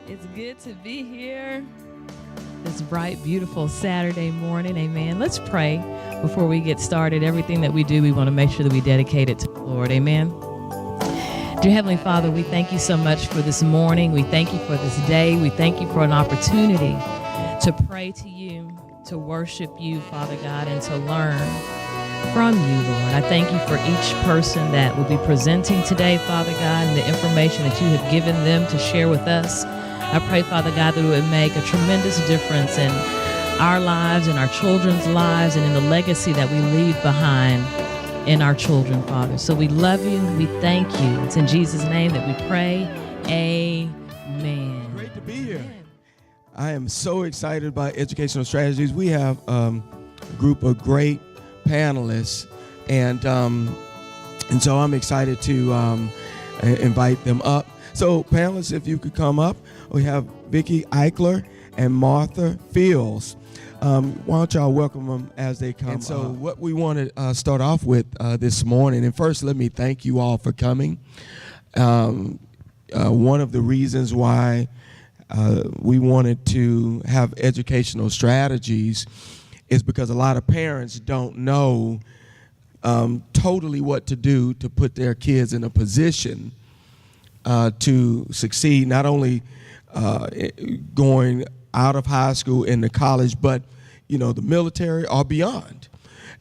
It's good to be here this bright, beautiful Saturday morning. Amen. Let's pray before we get started. Everything that we do, we want to make sure that we dedicate it to the Lord. Amen. Dear Heavenly Father, we thank you so much for this morning. We thank you for this day. We thank you for an opportunity to pray to you, to worship you, Father God, and to learn from you, Lord. I thank you for each person that will be presenting today, Father God, and the information that you have given them to share with us. I pray, Father God, that it would make a tremendous difference in our lives, in our children's lives, and in the legacy that we leave behind in our children, Father. So we love you. We thank you. It's in Jesus' name that we pray. Amen. Great to be here. I am so excited about educational strategies. We have a group of great panelists, and so I'm excited to invite them up. So panelists, if you could come up. We have Vicki Eichler and Martha Fields. Why don't y'all welcome them as they come. And so what we want to start off with this morning, and first let me thank you all for coming. One of the reasons why we wanted to have educational strategies is because a lot of parents don't know totally what to do to put their kids in a position to succeed, not only going out of high school into college, but the military or beyond.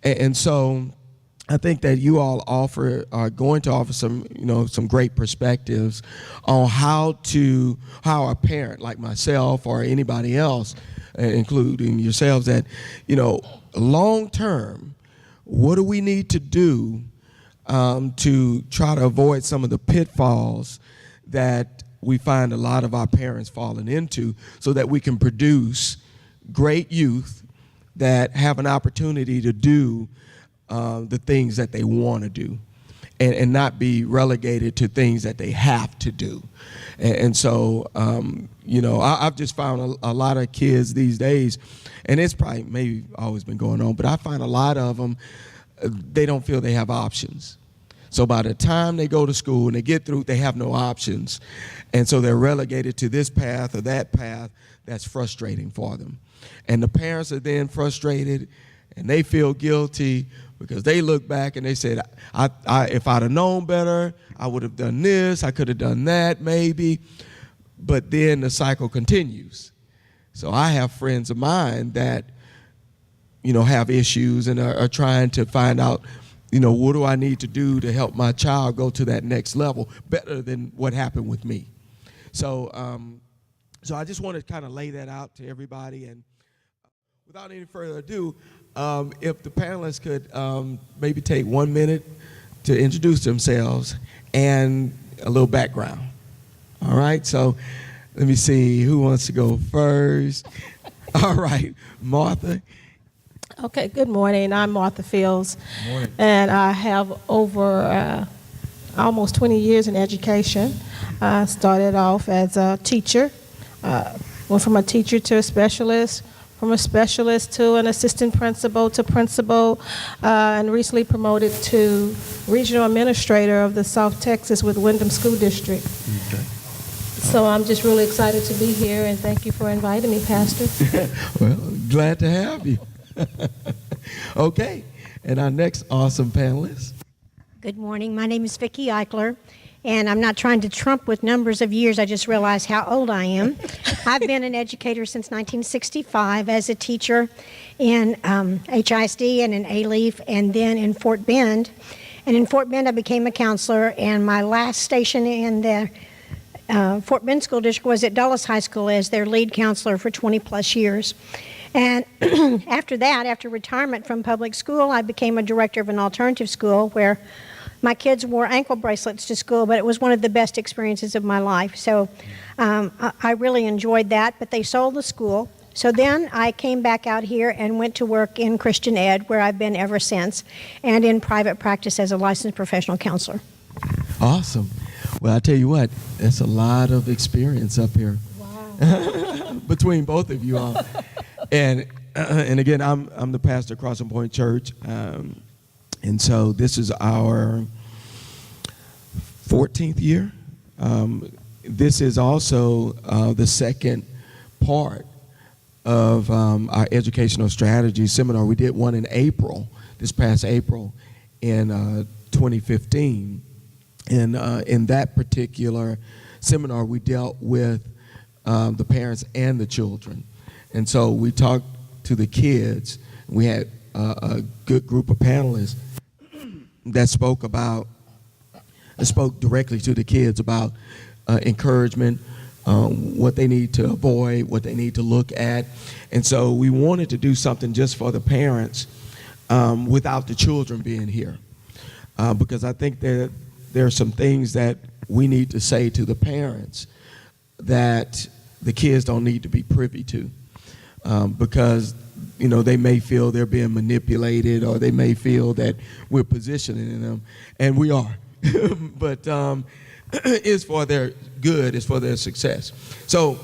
And so I think that you all are going to offer some great perspectives on how a parent like myself or anybody else, including yourselves, that long term, what do we need to do to try to avoid some of the pitfalls that we find a lot of our parents falling into, so that we can produce great youth that have an opportunity to do the things that they want to do, and not be relegated to things that they have to do. And so, I've just found a lot of kids these days, and it's probably maybe always been going on, but I find a lot of them, they don't feel they have options. So by the time they go to school and they get through, they have no options. And so they're relegated to this path or that path. That's frustrating for them. And the parents are then frustrated, and they feel guilty because they look back and they said, if I'd have known better, I would have done this, I could have done that maybe. But then the cycle continues. So I have friends of mine that, have issues and are trying to find out, what do I need to do to help my child go to that next level better than what happened with me? So I just want to kind of lay that out to everybody. And without any further ado, if the panelists could maybe take 1 minute to introduce themselves and a little background. All right, so let me see who wants to go first. All right, Martha. Okay, good morning. I'm Martha Fields. Good morning. And I have over almost 20 years in education. I started off as a teacher, went from a teacher to a specialist, from a specialist to an assistant principal to principal, and recently promoted to regional administrator of the South Texas with Wyndham School District. Okay. So I'm just really excited to be here, and thank you for inviting me, Pastor. Well, glad to have you. Okay, and our next awesome panelist. Good morning. My name is Vicki Eichler, and I'm not trying to trump with numbers of years. I just realized how old I am. I've been an educator since 1965 as a teacher in HISD and in A-Leaf, and then in Fort Bend. And in Fort Bend, I became a counselor, and my last station in the Fort Bend School District was at Dulles High School as their lead counselor for 20 plus years. And after that, after retirement from public school, I became a director of an alternative school where my kids wore ankle bracelets to school, but it was one of the best experiences of my life. So I really enjoyed that, but they sold the school. So then I came back out here and went to work in Christian Ed, where I've been ever since, and in private practice as a licensed professional counselor. Awesome. Well, I tell you what, that's a lot of experience up here. Wow. Between both of you all. And again, I'm the pastor of CrossingPoint Church, and so this is our 14th year this is also the second part of our educational strategy seminar. We did one in April, this past April in 2015. And in that particular seminar, we dealt with the parents and the children. And so we talked to the kids. We had a good group of panelists that spoke directly to the kids about encouragement, what they need to avoid, what they need to look at. And so we wanted to do something just for the parents without the children being here. Because I think that there are some things that we need to say to the parents that the kids don't need to be privy to. Because, you know, they may feel they're being manipulated, or they may feel that we're positioning them, and we are. But it's for their good, it's for their success. So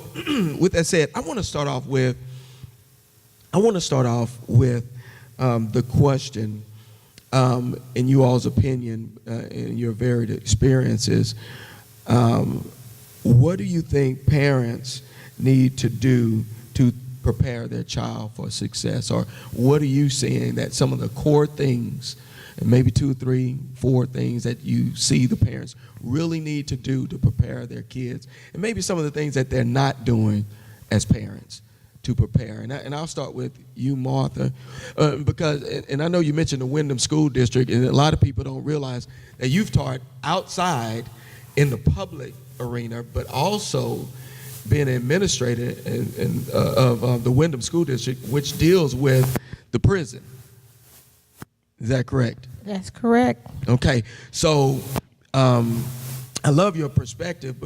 with that said, I want to start off with the question, in you all's opinion, in your varied experiences, what do you think parents need to do to prepare their child for success? Or what are you seeing that some of the core things, and maybe 2, 3, 4 things that you see the parents really need to do to prepare their kids, and maybe some of the things that they're not doing as parents to prepare? And I'll start with you, Martha, because, and I know you mentioned the Wyndham School District, and a lot of people don't realize that you've taught outside in the public arena, but also being an administrator of the Wyndham School District, which deals with the prison. Is that correct? That's correct. Okay, so I love your perspective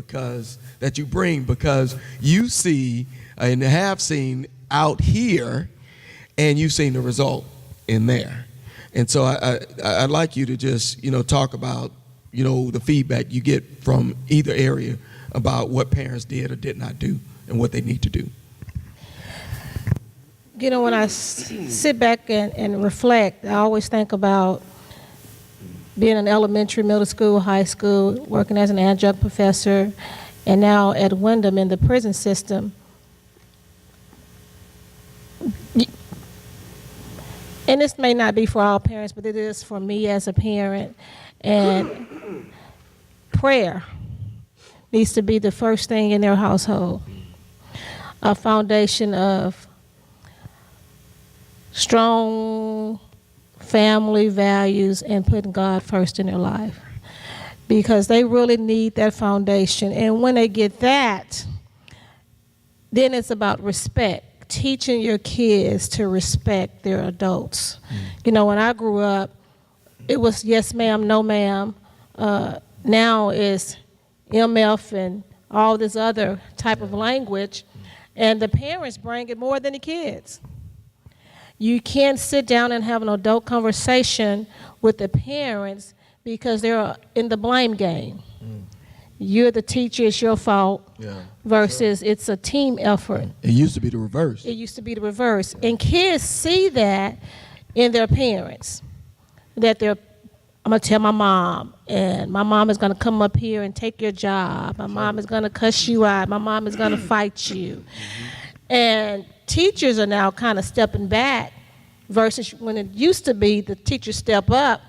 that you bring, because you see and have seen out here, and you've seen the result in there. And so I'd like you to just, talk about, the feedback you get from either area about what parents did or did not do and what they need to do. When I sit back and reflect, I always think about being in elementary, middle school, high school, working as an adjunct professor, and now at Wyndham in the prison system. And this may not be for all parents, but it is for me as a parent. And prayer needs to be the first thing in their household. A foundation of strong family values and putting God first in their life, because they really need that foundation. And when they get that, then it's about respect, teaching your kids to respect their adults. When I grew up, it was yes ma'am, no ma'am. Now it's MF and all this other type of language, and the parents bring it more than the kids. You can't sit down and have an adult conversation with the parents because they're in the blame game. You're the teacher, it's your fault, versus it's a team effort. It used to be the reverse. It used to be the reverse. And kids see that in their parents, that I'm going to tell my mom, and my mom is going to come up here and take your job. My mom is going to cuss you out. My mom is going to fight you. And teachers are now kind of stepping back, versus when it used to be the teachers step up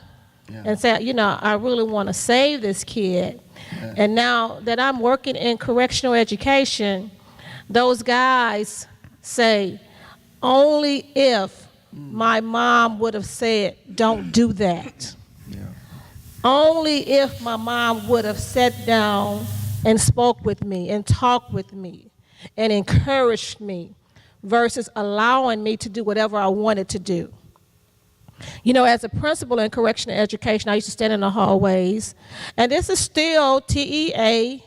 and say, I really want to save this kid. And now that I'm working in correctional education, those guys say, only if my mom would have said, don't do that. Only if my mom would have sat down and spoke with me and talked with me and encouraged me, versus allowing me to do whatever I wanted to do. As a principal in correctional education, I used to stand in the hallways, and this is still TEA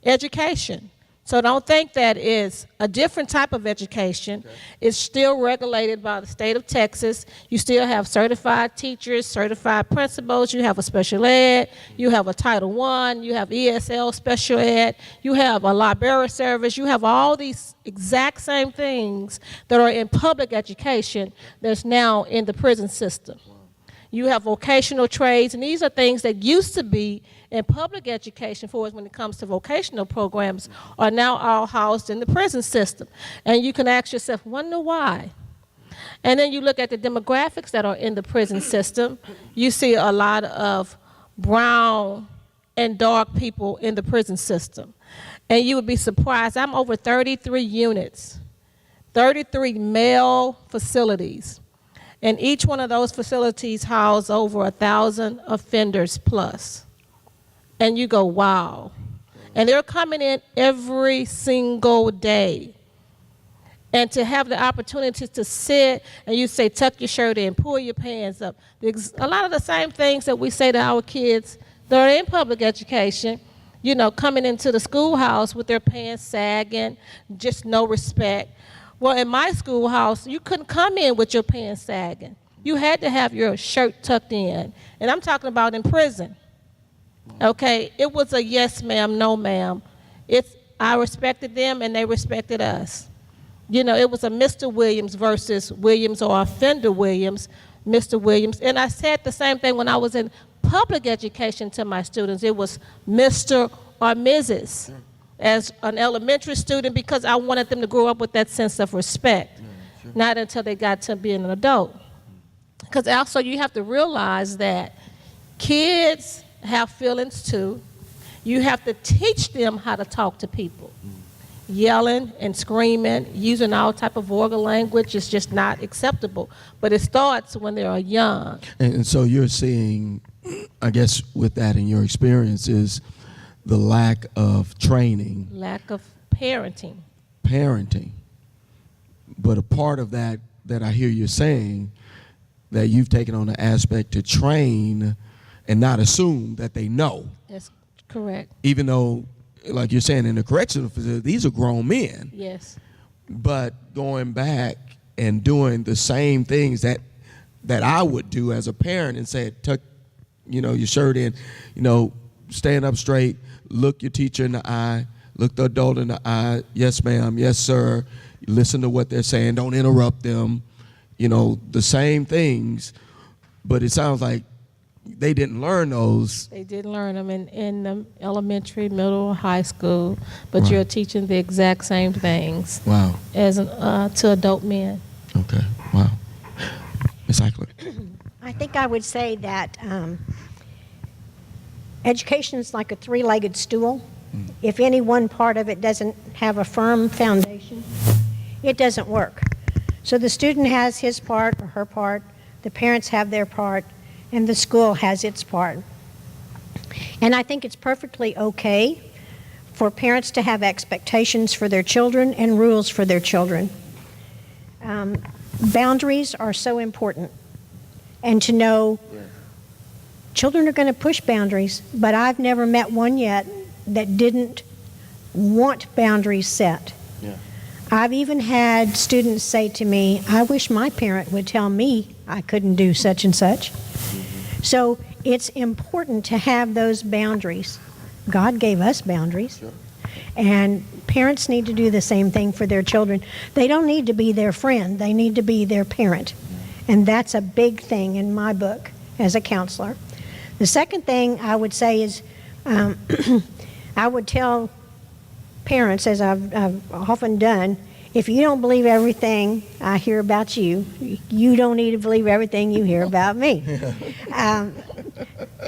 education. So don't think that is a different type of education. Okay. It's still regulated by the state of Texas. You still have certified teachers, certified principals. You have a special ed. You have a Title I. You have ESL special ed. You have a library service. You have all these exact same things that are in public education that's now in the prison system. Wow. You have vocational trades, and these are things that used to be in public education for us when it comes to vocational programs are now all housed in the prison system. And you can ask yourself, wonder why? And then you look at the demographics that are in the prison system. You see a lot of brown and dark people in the prison system. And you would be surprised. I'm over 33 units, 33 male facilities. And each one of those facilities house over 1,000 offenders plus. And you go, wow. And they're coming in every single day. And to have the opportunity to sit and you say, tuck your shirt in, pull your pants up. A lot of the same things that we say to our kids that are in public education, you know, coming into the schoolhouse with their pants sagging, just no respect. Well, in my schoolhouse, you couldn't come in with your pants sagging. You had to have your shirt tucked in. And I'm talking about in prison. Okay, it was a yes ma'am, no ma'am. I respected them and they respected us. You know, it was a Mr. Williams versus Williams or offender Williams, Mr. Williams. And I said the same thing when I was in public education to my students. It was Mr. or Mrs. as an elementary student because I wanted them to grow up with that sense of respect, not until they got to being an adult. Because also you have to realize that kids have feelings too. You have to teach them how to talk to people. Yelling and screaming, using all type of vulgar language is just not acceptable. But it starts when they are young. And so you're seeing, I guess with that in your experience, is the lack of training. Lack of parenting. Parenting. But a part of that I hear you saying, that you've taken on the aspect to train and not assume that they know. That's correct. Even though, like you're saying, in the correctional facility, these are grown men. Yes. But going back and doing the same things that I would do as a parent and say, tuck, your shirt in, stand up straight, look your teacher in the eye, look the adult in the eye, yes ma'am, yes sir, listen to what they're saying, don't interrupt them, the same things. But it sounds like they didn't learn those. They didn't learn them in the elementary, middle, or high school, but Right. You're teaching the exact same things. Wow. As to adult men. Okay, wow. Ms. Eichler. I think I would say that education is like a three-legged stool. If any one part of it doesn't have a firm foundation, it doesn't work. So the student has his part or her part, the parents have their part, and the school has its part. And I think it's perfectly okay for parents to have expectations for their children and rules for their children. Boundaries are so important. And to know children are going to push boundaries, but I've never met one yet that didn't want boundaries set. Yeah. I've even had students say to me, I wish my parent would tell me I couldn't do such and such. So it's important to have those boundaries. God gave us boundaries. Sure. And parents need to do the same thing for their children. They don't need to be their friend. They need to be their parent. And that's a big thing in my book as a counselor. The second thing I would say is I would tell parents, as I've often done, if you don't believe everything I hear about you, you don't need to believe everything you hear about me.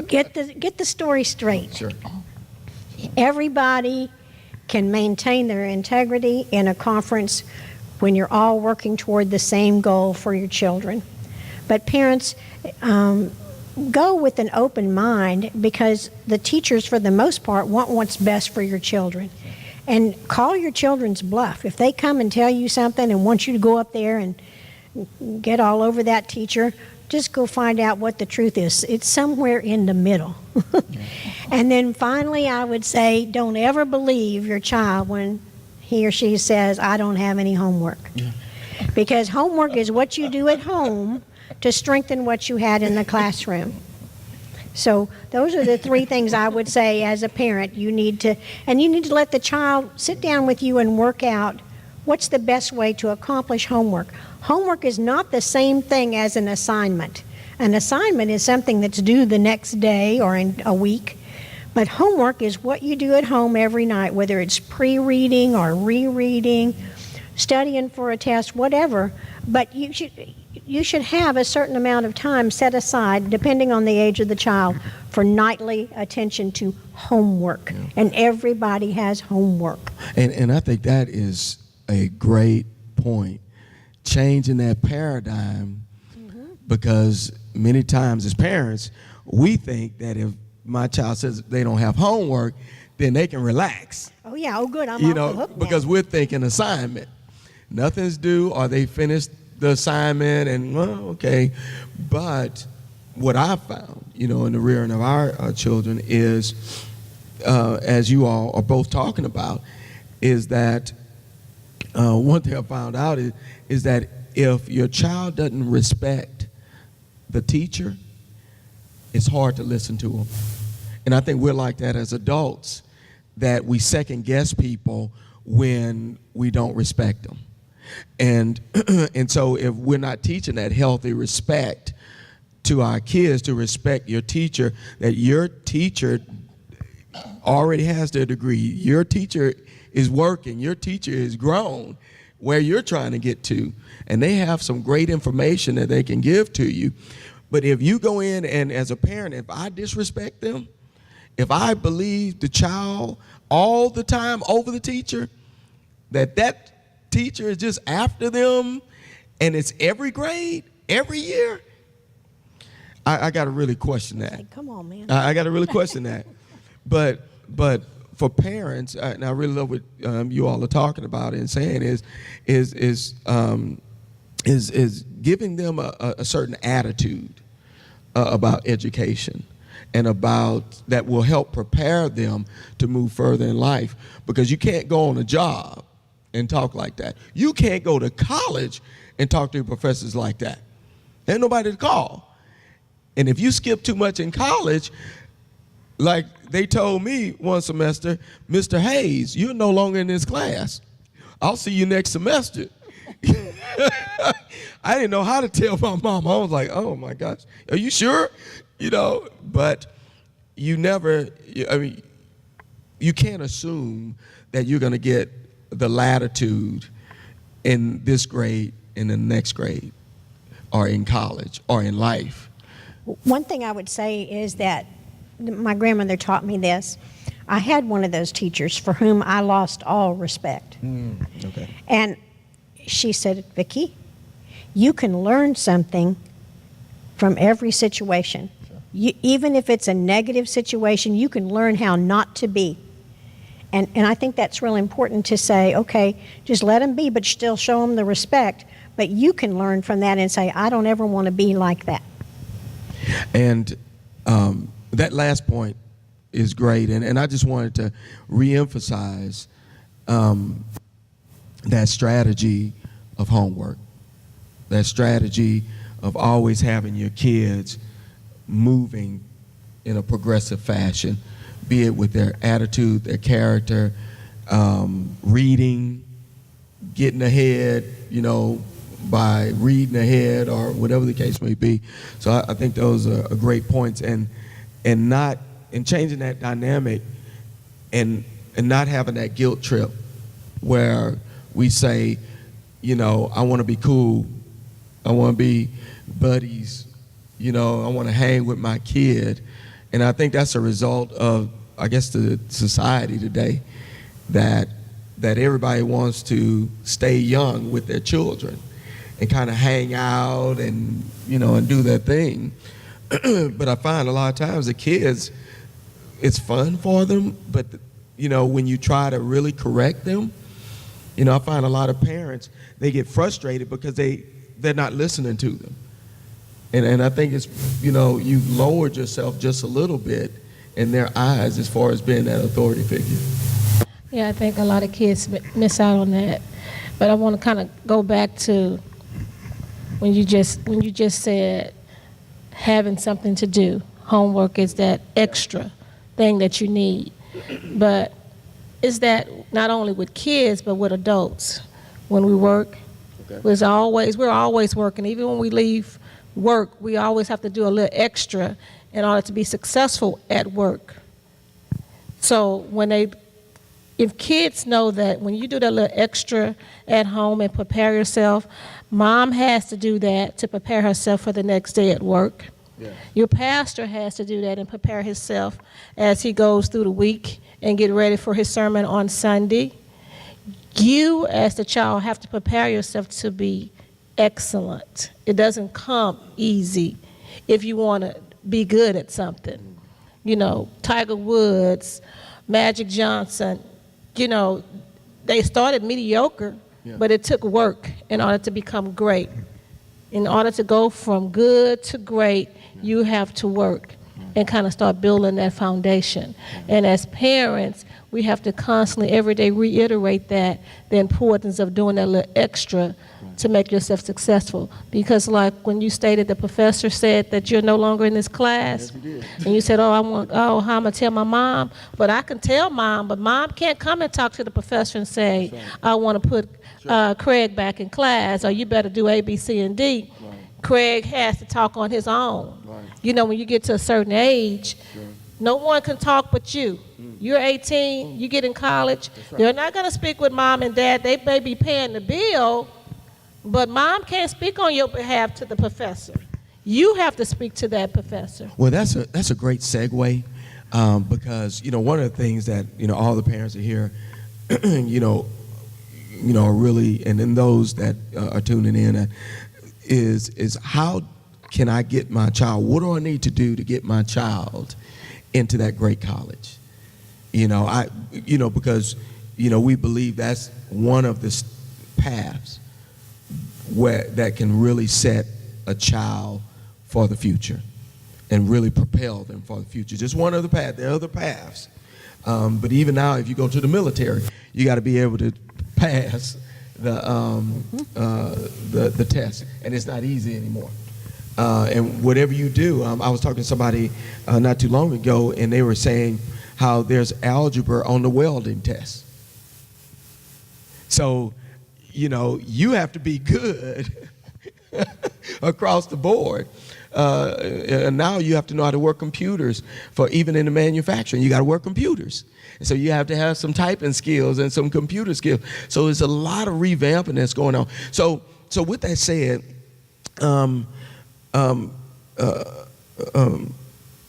Get the story straight. Sure. Everybody can maintain their integrity in a conference when you're all working toward the same goal for your children. But parents, go with an open mind, because the teachers, for the most part, want what's best for your children. And call your children's bluff. If they come and tell you something and want you to go up there and get all over that teacher, just go find out what the truth is. It's somewhere in the middle. And then finally, I would say, don't ever believe your child when he or she says, I don't have any homework. Yeah. Because homework is what you do at home to strengthen what you had in the classroom. So those are the three things I would say as a parent. You need to let the child sit down with you and work out what's the best way to accomplish homework. Homework is not the same thing as an assignment. An assignment is something that's due the next day or in a week. But homework is what you do at home every night, whether it's pre-reading or rereading, studying for a test, whatever. But you should have a certain amount of time set aside, depending on the age of the child, for nightly attention to homework. Yeah. And everybody has homework. And I think that is a great point, changing that paradigm, because many times as parents, we think that if my child says they don't have homework, then they can relax. Oh, yeah. Oh, good. I'm off the hook now. Because we're thinking assignment. Nothing's due, or they finished the assignment, and, well, okay. But what I found, in the rearing of our children is, as you all are both talking about, is that one thing I found out is that if your child doesn't respect the teacher, it's hard to listen to them. And I think we're like that as adults, that we second guess people when we don't respect them. And so if we're not teaching that healthy respect to our kids, to respect your teacher, that your teacher already has their degree, your teacher is working, your teacher is grown where you're trying to get to, and they have some great information that they can give to you. But if you go in and as a parent, if I disrespect them, if I believe the child all the time over the teacher, that teacher is just after them, and it's every grade, every year, I got to really question that. Like, come on, man. I got to really question that. But for parents, and I really love what you all are talking about and saying is giving them a certain attitude about education, and about that will help prepare them to move further in life. Because you can't go on a job and talk like that. You can't go to college and talk to your professors like that. Ain't nobody to call. And if you skip too much in college, like they told me one semester, Mr. Hayes, you're no longer in this class. I'll see you next semester. I didn't know how to tell my mom. I was like, oh my gosh, are you sure? But you never, you can't assume that you're going to get the latitude in this grade, in the next grade, or in college, or in life. One thing I would say is that my grandmother taught me this. I had one of those teachers for whom I lost all respect. Okay. And she said, Vicki, you can learn something from every situation. Sure. Even if it's a negative situation, you can learn how not to be. And I think that's really important to say, okay, just let them be, but still show them the respect. But you can learn from that and say, I don't ever want to be like that. And that last point is great. And I just wanted to reemphasize that strategy of homework, that strategy of always having your kids moving in a progressive fashion, be it with their attitude, their character, reading, getting ahead, by reading ahead or whatever the case may be. So I think those are great points, and changing that dynamic, and not having that guilt trip where we say, I want to be cool, I want to be buddies, I want to hang with my kid. And I think that's a result of, I guess, the society today, that everybody wants to stay young with their children and kind of hang out and, and do their thing. But I find a lot of times the kids, it's fun for them, but, when you try to really correct them, I find a lot of parents, they get frustrated because they're not listening to them. And I think it's, you've lowered yourself just a little bit in their eyes as far as being that authority figure. Yeah, I think a lot of kids miss out on that. But I want to kind of go back to when you just said having something to do. Homework is that extra thing that you need. But is that not only with kids but with adults? When we work, we're always working. Even when we leave work, we always have to do a little extra in order to be successful at work. So if kids know that when you do that little extra at home and prepare yourself, mom has to do that to prepare herself for the next day at work. Yeah. Your pastor has to do that and prepare himself as he goes through the week and get ready for his sermon on Sunday. You, as the child, have to prepare yourself to be excellent. It doesn't come easy if you want to be good at something. You know, Tiger Woods, Magic Johnson, you know, they started mediocre, but it took work in order to become great. In order to go from good to great, you have to work and kind of start building that foundation. And as parents, we have to constantly, every day, reiterate that, the importance of doing that little extra to make yourself successful. Because like when you stated, the professor said that you're no longer in this class, and you said, how am I gonna tell my mom? But I can tell mom, but mom can't come and talk to the professor and say, I want to put Craig back in class, or you better do A, B, C, and D. Right. Craig has to talk on his own. Right. You know, when you get to a certain age, no one can talk but you. You're 18, you get in college, they're not going to speak with mom and dad. They may be paying the bill, but mom can't speak on your behalf to the professor. You have to speak to that professor. Well, that's a great segue, because, you know, one of the things that, you know, all the parents are here, you know, are really, and then those that are tuning in, is how can I get my child, what do I need to do to get my child into that great college? You know, because, you know, we believe that's one of the paths that can really set a child for the future and really propel them for the future. Just one of the paths. There are other paths. But even now, if you go to the military, you got to be able to pass the test, and it's not easy anymore. And whatever you do, I was talking to somebody not too long ago, and they were saying how there's algebra on the welding test. So, you know, you have to be good across the board. And now you have to know how to work computers. For even in the manufacturing, you got to work computers. And so you have to have some typing skills and some computer skills. So there's a lot of revamping that's going on. So with that said,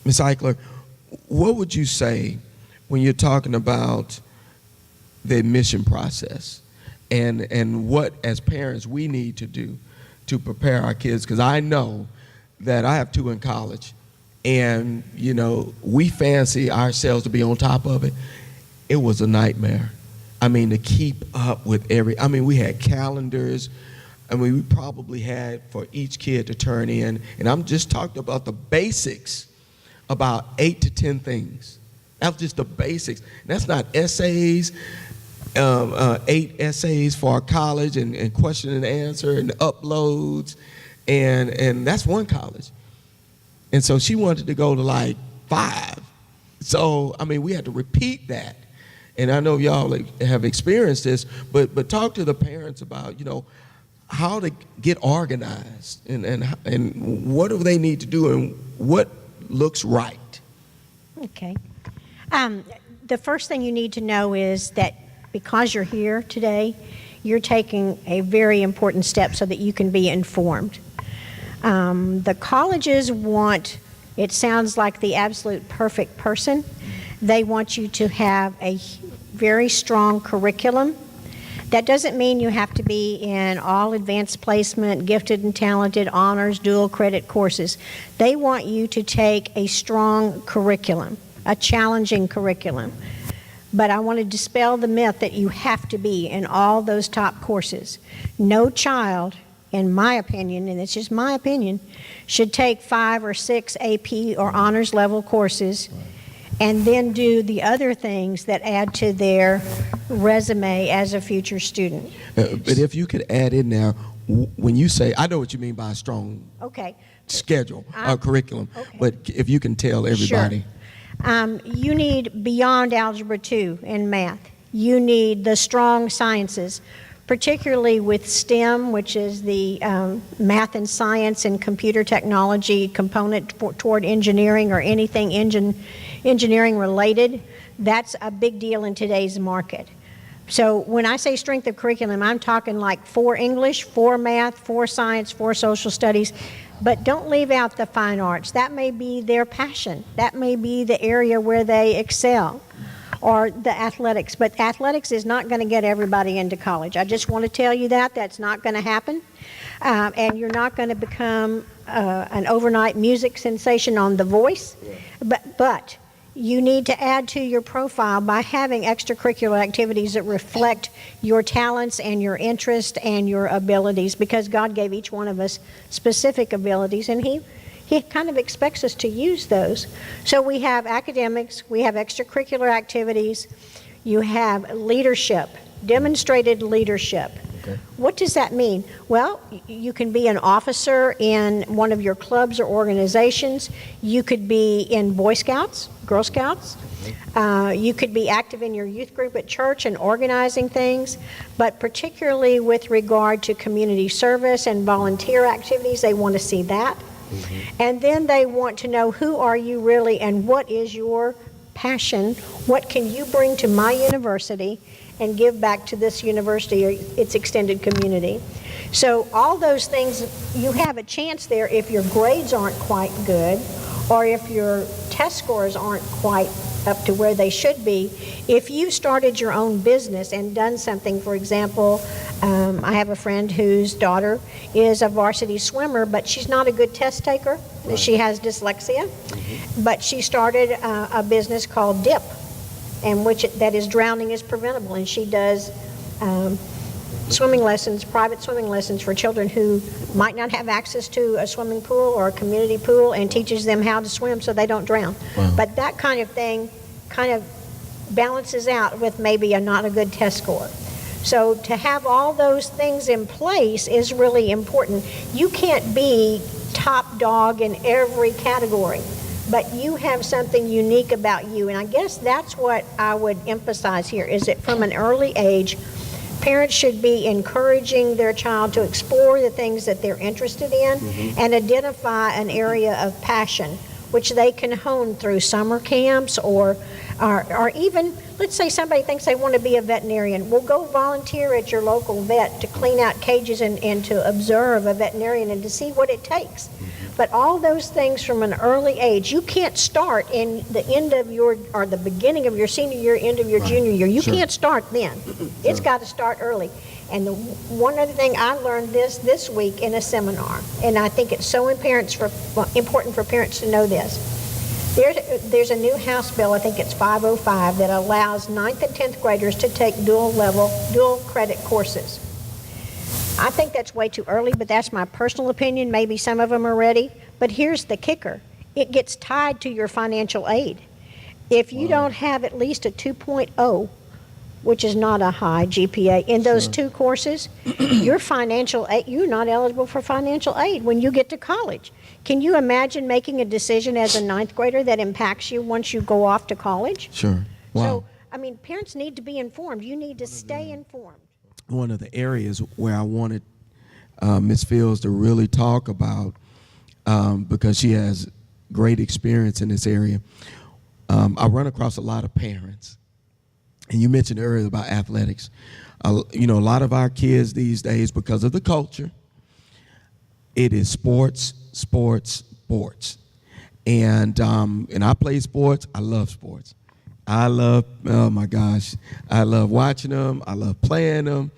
Ms. Eichler, what would you say when you're talking about the admission process and what, as parents, we need to do to prepare our kids? Because I know that I have two in college, and, you know, we fancy ourselves to be on top of it. It was a nightmare. I mean, to keep up with we had calendars. I mean, we probably had for each kid to turn in, and I'm just talking about the basics, about 8 to 10 things. That's just the basics. That's not essays, 8 essays for our college and question and answer and uploads, and that's one college. And so she wanted to go to like 5. So, I mean, we had to repeat that. And I know y'all have experienced this, but talk to the parents about, you know, how to get organized and what do they need to do and what looks right. Okay. The first thing you need to know is that because you're here today, you're taking a very important step so that you can be informed. The colleges want, it sounds like the absolute perfect person. They want you to have a very strong curriculum. That doesn't mean you have to be in all advanced placement, gifted and talented, honors, dual credit courses. They want you to take a strong curriculum, a challenging curriculum. But I want to dispel the myth that you have to be in all those top courses. No child, in my opinion, and it's just my opinion, should take 5 or 6 AP or honors level courses and then do the other things that add to their resume as a future student. But if you could add in there, when you say, I know what you mean by a strong schedule or curriculum, but if you can tell everybody. Sure. You need beyond Algebra 2 and math. You need the strong sciences, particularly with STEM, which is the math and science and computer technology component toward engineering or anything engineering related. That's a big deal in today's market. So when I say strength of curriculum, I'm talking like 4 English, 4 math, 4 science, 4 social studies. But don't leave out the fine arts. That may be their passion. That may be the area where they excel, or the athletics. But athletics is not going to get everybody into college. I just want to tell you that. That's not going to happen. And you're not going to become an overnight music sensation on The Voice. But you need to add to your profile by having extracurricular activities that reflect your talents and your interests and your abilities, because God gave each one of us specific abilities, and He kind of expects us to use those. So we have academics, we have extracurricular activities, you have leadership, demonstrated leadership. Okay. What does that mean? Well, you can be an officer in one of your clubs or organizations. You could be in Boy Scouts, Girl Scouts. You could be active in your youth group at church and organizing things. But particularly with regard to community service and volunteer activities, they want to see that. Mm-hmm. And then they want to know, who are you really and what is your passion? What can you bring to my university and give back to this university or its extended community? So all those things, you have a chance there if your grades aren't quite good, or if your test scores aren't quite up to where they should be. If you started your own business and done something, for example, I have a friend whose daughter is a varsity swimmer, but she's not a good test taker. Right. She has dyslexia, but she started a business called DIP, and that is drowning is preventable, and she does swimming lessons, private swimming lessons for children who might not have access to a swimming pool or a community pool, and teaches them how to swim so they don't drown. Wow. But that kind of thing kind of balances out with maybe not a good test score. So to have all those things in place is really important. You can't be top dog in every category, but you have something unique about you. And I guess that's what I would emphasize here, is that from an early age, parents should be encouraging their child to explore the things that they're interested in, and identify an area of passion, which they can hone through summer camps or even, let's say somebody thinks they want to be a veterinarian. Well, go volunteer at your local vet to clean out cages and to observe a veterinarian and to see what it takes. But all those things from an early age, you can't start in the end of or the beginning of your senior year, end of your junior year. You can't start then. It's got to start early. And one other thing, I learned this week in a seminar, and I think it's so important for parents to know this. There's a new House bill, I think it's 505, that allows 9th and 10th graders to take dual credit courses. I think that's way too early, but that's my personal opinion. Maybe some of them are ready. But here's the kicker. It gets tied to your financial aid. If you don't have at least a 2.0, which is not a high GPA, in those two courses, you're not eligible for financial aid when you get to college. Can you imagine making a decision as a 9th grader that impacts you once you go off to college? Sure. Wow. So, parents need to be informed. You need to stay informed. One of the areas where I wanted Ms. Fields to really talk about, because she has great experience in this area, I run across a lot of parents, and you mentioned earlier about athletics. A lot of our kids these days, because of the culture, it is sports. And I play sports. I love sports. I love watching them. I love playing them.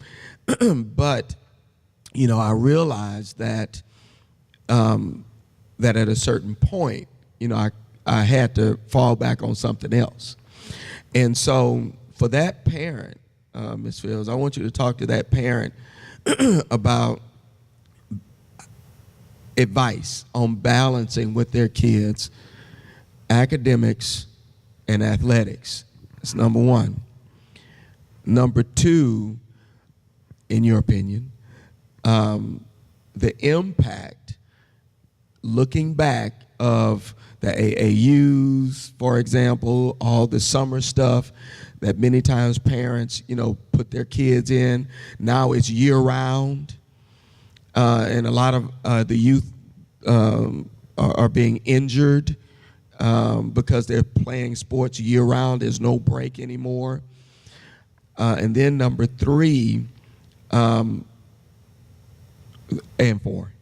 But, I realized that at a certain point, I had to fall back on something else. And so for that parent, Ms. Fields, I want you to talk to that parent about advice on balancing with their kids academics and athletics. That's number one. Number two, in your opinion, the impact, looking back, of the AAUs, for example, all the summer stuff that many times parents, put their kids in. Now it's year-round, and a lot of the youth are being injured because they're playing sports year-round. There's no break anymore. And then number 3, and 4,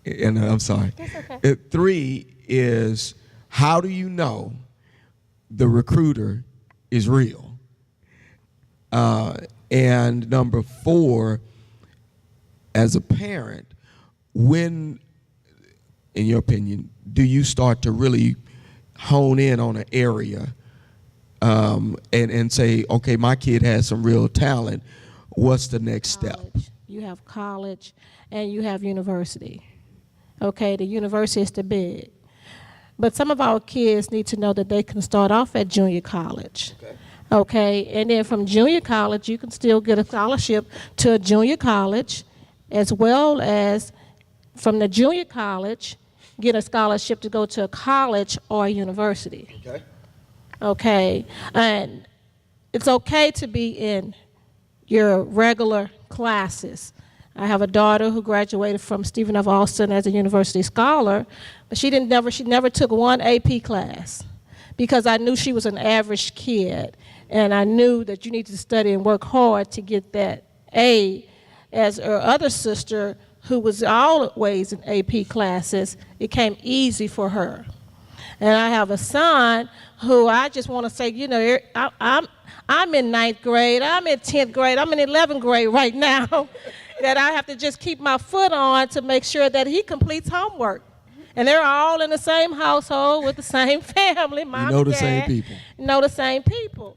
and I'm sorry. That's okay. 3 is, how do you know the recruiter is real? And number 4, as a parent, when, in your opinion, do you start to really hone in on an area and say, okay, my kid has some real talent. What's the next step? College. You have college and you have university. Okay, the university is the big. But some of our kids need to know that they can start off at junior college. Okay, and then from junior college, you can still get a scholarship to a junior college, as well as from the junior college, get a scholarship to go to a college or a university. Okay. Okay, and it's okay to be in your regular classes. I have a daughter who graduated from Stephen F. Austin as a university scholar, but she never took one AP class because I knew she was an average kid, and I knew that you need to study and work hard to get that A. As her other sister, who was always in AP classes, it came easy for her. And I have a son who I just want to say, I'm in 9th grade, I'm in 10th grade, I'm in 11th grade right now, that I have to just keep my foot on to make sure that he completes homework. And they're all in the same household with the same family, mom and dad. Same people. Know the same people.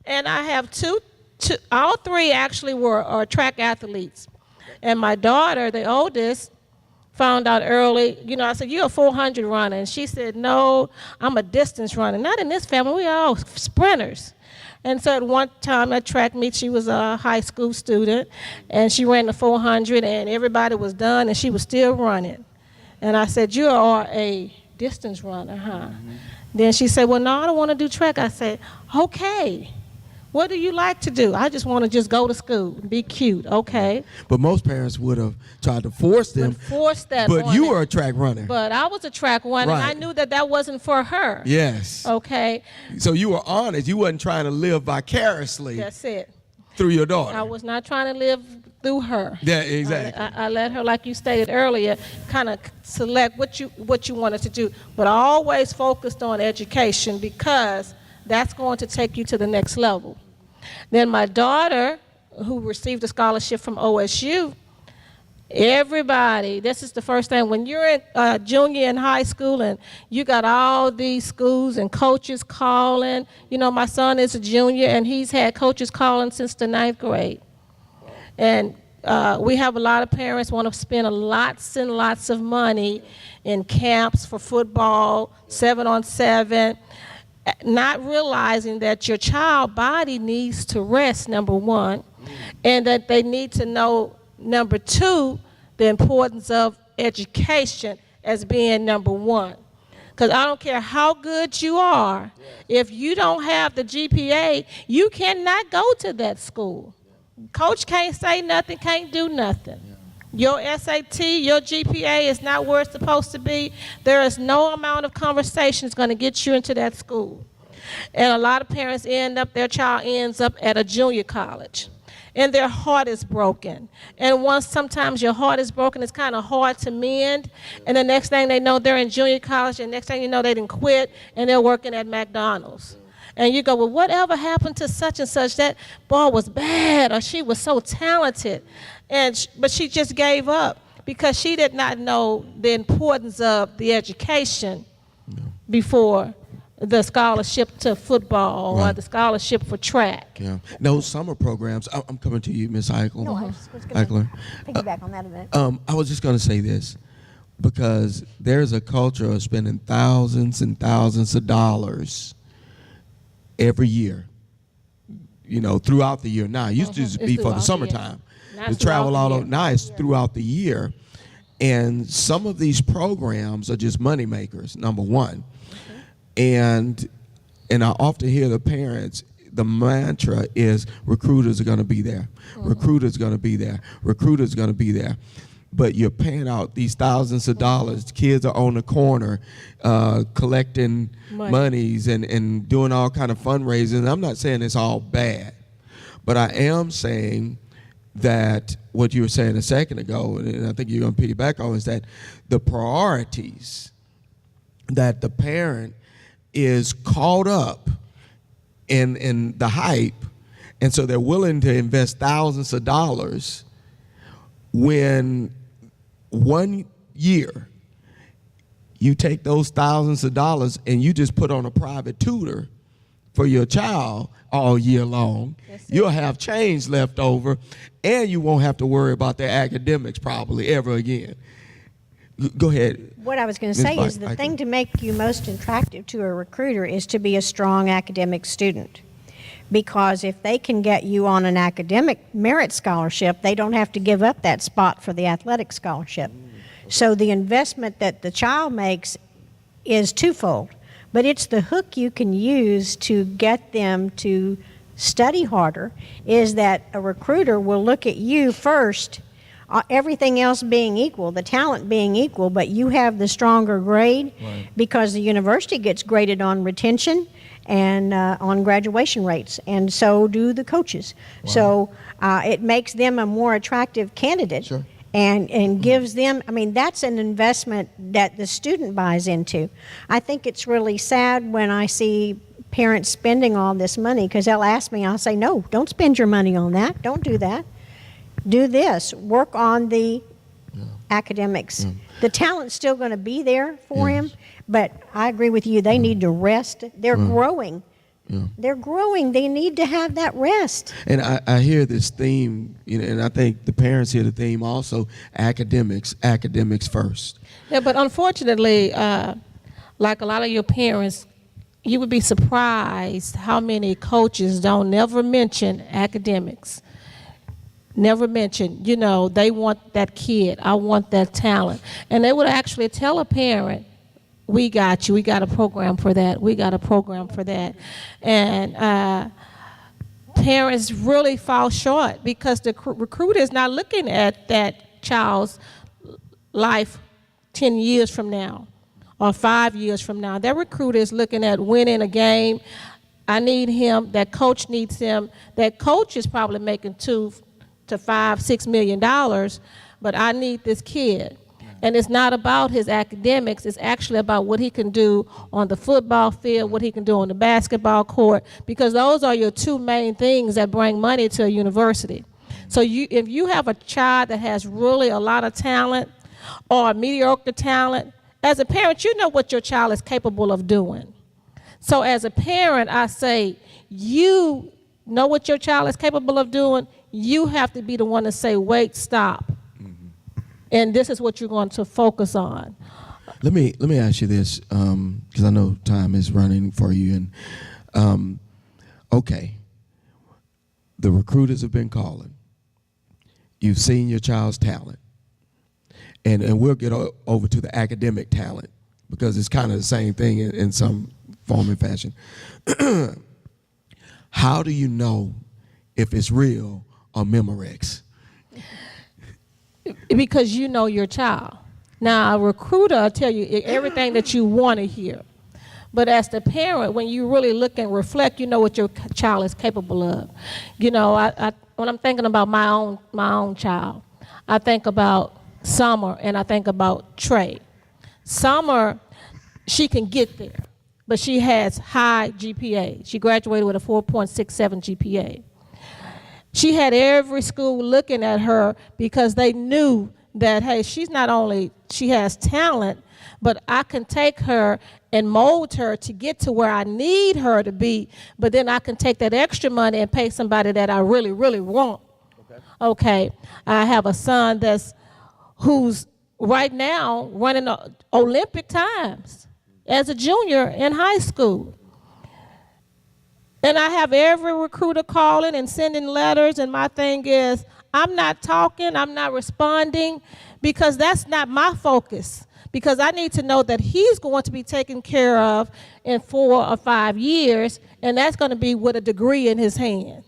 And I have all 3 actually are track athletes. And my daughter, the oldest, found out early, I said, you're a 400 runner. And she said, no, I'm a distance runner. Not in this family, we are all sprinters. And so at one time at track meet, she was a high school student, and she ran the 400, and everybody was done, and she was still running. And I said, you are a distance runner, huh? Mm-hmm. Then she said, well, no, I don't want to do track. I said, okay. What do you like to do? I just want to just go to school and be cute. Okay. But most parents would have tried to force them. Force that But on you them. were a track runner. But I was a track runner, Right. and I knew that wasn't for her. Yes. Okay. So you were honest. You wasn't trying to live vicariously That's it. through your daughter. I was not trying to live through her. Yeah, exactly. I let her, like you stated earlier, kind of select what you wanted to do, but I always focused on education because that's going to take you to the next level. Then my daughter, who received a scholarship from OSU, everybody, this is the first thing, when you're in junior in high school and you got all these schools and coaches calling, my son is a junior and he's had coaches calling since the 9th grade. And we have a lot of parents want to spend lots and lots of money in camps for football, 7-on-7, not realizing that your child body needs to rest, number 1, and that they need to know, number 2, the importance of education as being number 1. Because I don't care how good you are, if you don't have the GPA, you cannot go to that school. Coach can't say nothing, can't do nothing. Your SAT, your GPA is not where it's supposed to be. There is no amount of conversation that's going to get you into that school. And a lot of parents their child ends up at a junior college. And their heart is broken. And once sometimes your heart is broken, it's kind of hard to mend. And the next thing they know, they're in junior college, and next thing you know, they didn't quit, and they're working at McDonald's. And you go, well, whatever happened to such and such? That boy was bad, or she was so talented. But she just gave up because she did not know the importance of the education before the scholarship to football or the scholarship for track. Yeah. No, summer programs. I'm coming to you, Ms. Eichel. No, I was going to piggyback on that a minute. I was just going to say this, because there's a culture of spending thousands and thousands of dollars every year, throughout the year. Now, it used to just be for the summertime. To travel all over. Now it's throughout the year. And some of these programs are just money makers, number 1. And I often hear the parents, the mantra is recruiters are going to be there. Recruiters are going to be there. Recruiters are going to be there. But you're paying out these thousands of dollars. Kids are on the corner collecting monies and doing all kind of fundraising. I'm not saying it's all bad, but I am saying that what you were saying a second ago, and I think you're going to piggyback on, is that the priorities that the parent is caught up in the hype, and so they're willing to invest thousands of dollars when 1 year you take those thousands of dollars and you just put on a private tutor for your child all year long. You'll have change left over, and you won't have to worry about their academics probably ever again. Go ahead. What I was going to say is the thing to make you most attractive to a recruiter is to be a strong academic student. Because if they can get you on an academic merit scholarship, they don't have to give up that spot for the athletic scholarship. So the investment that the child makes is twofold. But it's the hook you can use to get them to study harder, is that a recruiter will look at you first, everything else being equal, the talent being equal, but you have the stronger grade because the university gets graded on retention and on graduation rates, and so do the coaches. So it makes them a more attractive candidate. And gives them, I mean, that's an investment that the student buys into. I think it's really sad when I see parents spending all this money, because they'll ask me, I'll say, no, don't spend your money on that. Don't do that. Do this. Work on the academics. The talent's still going to be there for him, but I agree with you. They need to rest. They're growing. They're growing. They need to have that rest. And I hear this theme, you know, and I think the parents hear the theme also: academics first. Yeah, but unfortunately, like a lot of your parents, you would be surprised how many coaches don't never mention academics. Never mention, you know, they want that kid. I want that talent. And they would actually tell a parent, we got you. We got a program for that. We got a program for that. And parents really fall short because the recruiter is not looking at that child's life 10 years from now or 5 years from now. That recruiter is looking at winning a game. I need him. That coach needs him. That coach is probably making $2 to $5, $6 million, but I need this kid. And it's not about his academics. It's actually about what he can do on the football field, what he can do on the basketball court, because those are your two main things that bring money to a university. So if you have a child that has really a lot of talent or a mediocre talent, as a parent, you know what your child is capable of doing. So as a parent, I say, you know what your child is capable of doing. You have to be the one to say, wait, stop. And this is what you're going to focus on. Let me ask you this, because I know time is running for you. And okay, the recruiters have been calling. You've seen your child's talent, and we'll get over to the academic talent because it's kind of the same thing in some form and fashion. How do you know if it's real or Memorex? Because you know your child. Now, a recruiter will tell you everything that you want to hear. But as the parent, when you really look and reflect, you know what your child is capable of. You know, when I'm thinking about my own child, I think about Summer and I think about Trey. Summer, she can get there, but she has high GPA. She graduated with a 4.67 GPA. She had every school looking at her because they knew that, hey, she has talent, but I can take her and mold her to get to where I need her to be, but then I can take that extra money and pay somebody that I really, really want. Okay. I have a son who's right now running Olympic times as a junior in high school. And I have every recruiter calling and sending letters, and my thing is, I'm not talking, I'm not responding, because that's not my focus. because I need to know that he's going to be taken care of in 4 or 5 years, and that's going to be with a degree in his hand.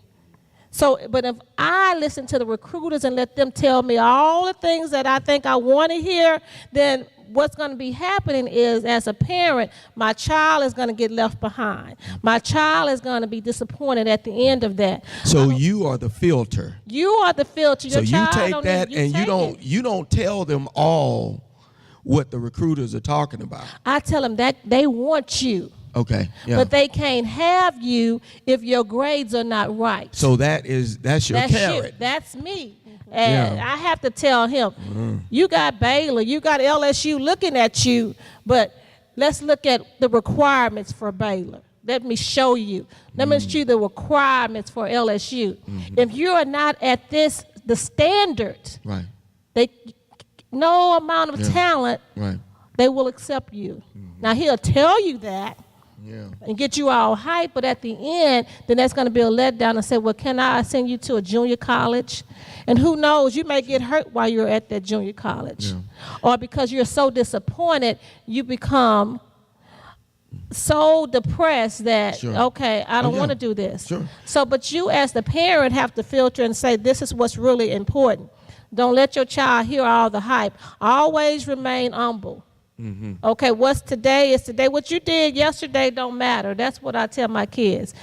So, but if I listen to the recruiters and let them tell me all the things that I think I want to hear, then what's going to be happening is, as a parent, my child is going to get left behind. My child is going to be disappointed at the end of that. So you are the filter. You are the filter. Your So you child take don't that need, and take it. you don't tell them all what the recruiters are talking about. I tell them that they want you. Okay. Yeah. But they can't have you if your grades are not right. So that's your carrot. You. That's me. And I have to tell him, you got Baylor, you got LSU looking at you, but let's look at the requirements for Baylor. Let me show you. Let me show you the requirements for LSU. If you are not at the standard, Right. No amount of talent, Right. they will accept you. Now, he'll tell you that. Yeah. And get you all hyped, but at the end, then that's going to be a letdown and say, well, can I send you to a junior college? And who knows, you may get hurt while you're at that junior college. Yeah. Or because you're so disappointed, you become so depressed that, Sure. okay, I don't yeah. want to do this. Sure. So, but you as the parent have to filter and say, this is what's really important. Don't let your child hear all the hype. Always remain humble. Okay, what's today is today. What you did yesterday don't matter. That's what I tell my kids.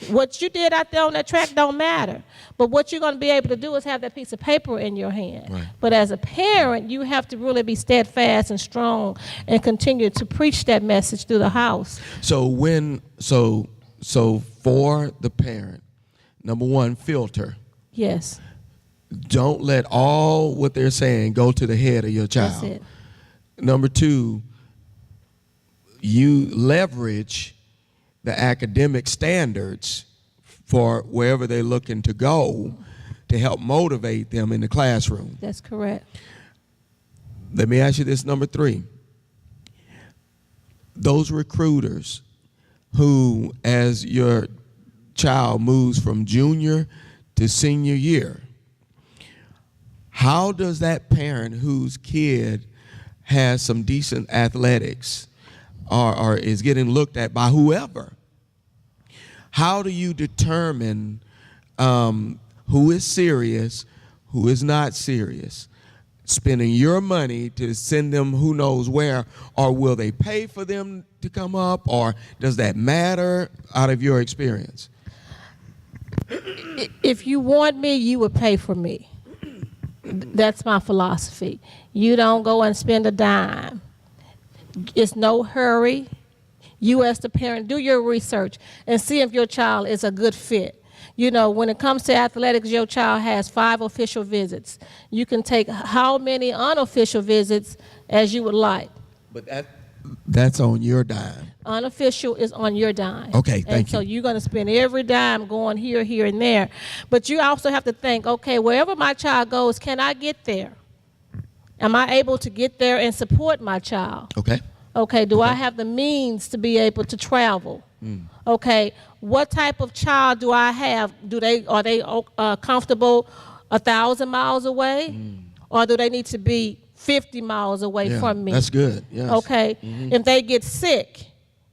What you did out there on that track don't matter. But what you're going to be able to do is have that piece of paper in your hand. Right. But as a parent, you have to really be steadfast and strong and continue to preach that message through the house. So so for the parent, number one, filter. Yes. Don't let all what they're saying go to the head of your child. That's it. Number two, you leverage the academic standards for wherever they're looking to go to help motivate them in the classroom. That's correct. Let me ask you this, number three. Those recruiters who, as your child moves from junior to senior year, how does that parent whose kid has some decent athletics or is getting looked at by whoever, how do you determine who is serious, who is not serious? Spending your money to send them who knows where, or will they pay for them to come up, or does that matter out of your experience? If you want me, you would pay for me. That's my philosophy. You don't go and spend a dime. It's no hurry. You as the parent, do your research and see if your child is a good fit. You know, when it comes to athletics, your child has 5 official visits. You can take how many unofficial visits as you would like. But that's on your dime. Unofficial is on your dime. Okay, thank you. So you. you're going to spend every dime going here, here, and there. But you also have to think, okay, wherever my child goes, can I get there? Am I able to get there and support my child? Okay. Okay, do I have the means to be able to travel? Okay, what type of child do I have? Are they comfortable 1,000 miles away? Or do they need to be 50 miles away from me? That's good. Yes. Okay, if they get sick,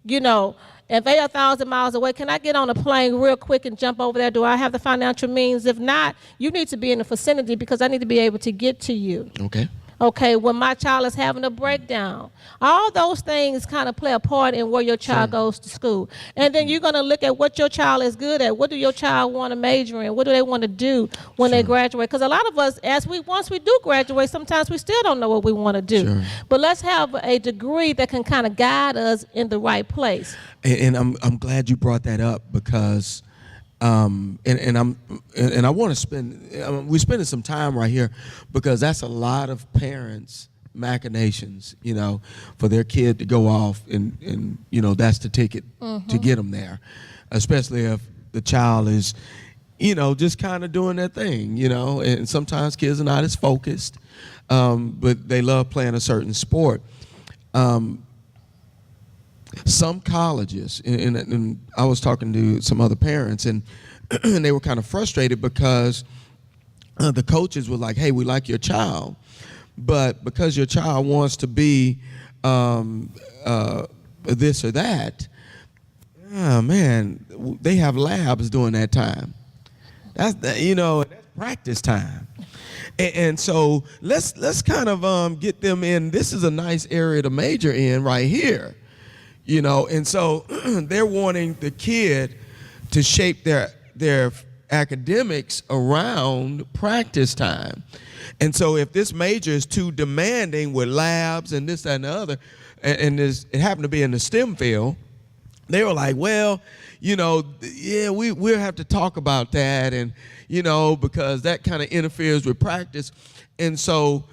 you know, if they're 1,000 miles away, can I get on a plane real quick and jump over there? Do I have the financial means? If not, you need to be in the vicinity because I need to be able to get to you. Okay. Okay, when my child is having a breakdown. All those things kind of play a part in where your child goes to school. And then you're going to look at what your child is good at. What do your child want to major in? What do they want to do when they graduate? Because a lot of us, once we do graduate, sometimes we still don't know what we want to do. Sure. But let's have a degree that can kind of guide us in the right place. And I'm glad you brought that up because and I want to spend we're spending some time right here because that's a lot of parents' machinations, you know, for their kid to go off and you know that's the ticket to get them there, especially if the child is, you know, just kind of doing their thing, you know, and sometimes kids are not as focused, but they love playing a certain sport. Some colleges, and I was talking to some other parents, and they were kind of frustrated because the coaches were like, hey, we like your child, but because your child wants to be this or that. Oh man, they have labs during that time. That's practice time. And so let's kind of get them in. This is a nice area to major in right here, And so they're wanting the kid to shape their academics around practice time. And so if this major is too demanding with labs and this, that, and the other, and it happened to be in the STEM field, they were like, well, we'll have to talk about that, and because that kind of interferes with practice. And so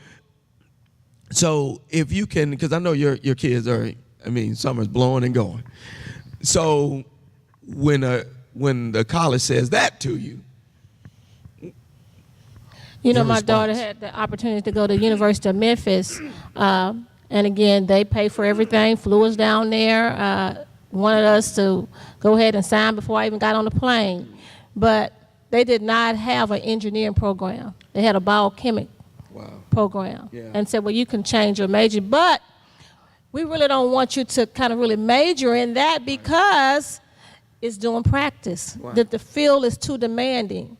if you can, because I know your kids are, summer's blowing and going. So when the college says that to you, my daughter had the opportunity to go to the University of Memphis, and again, they pay for everything, flew us down there, wanted us to go ahead and sign before I even got on the plane. But they did not have an engineering program. They had a biochemic program. Yeah. And said, well, you can change your major, but we really don't want you to kind of really major in that because it's doing practice. Wow. That the field is too demanding.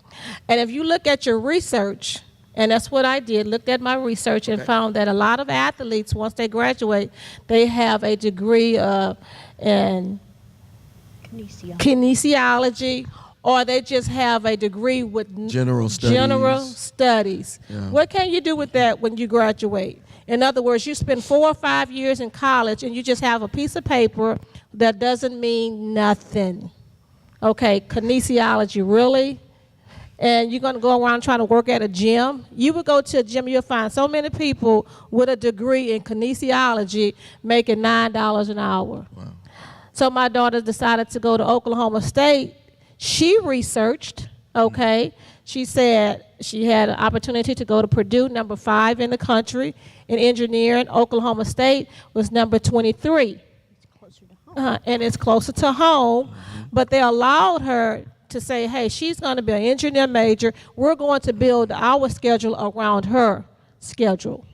And if you look at your research, and that's what I did, looked at my research and found that a lot of athletes, once they graduate, they have a degree in kinesiology, or they just have a degree with general studies. Yeah. What can you do with that when you graduate? In other words, you spend 4 or 5 years in college and you just have a piece of paper that doesn't mean nothing. Okay, kinesiology, really? And you're going to go around trying to work at a gym. You would go to a gym, you'll find so many people with a degree in kinesiology making $9 an hour. Wow. So my daughter decided to go to Oklahoma State. She researched, okay. She said she had an opportunity to go to Purdue, number 5 in the country in engineering. Oklahoma State was number 23. It's closer to home. And it's closer to home. Mm-hmm. But they allowed her to say, hey, she's going to be an engineer major. We're going to build our schedule around her schedule.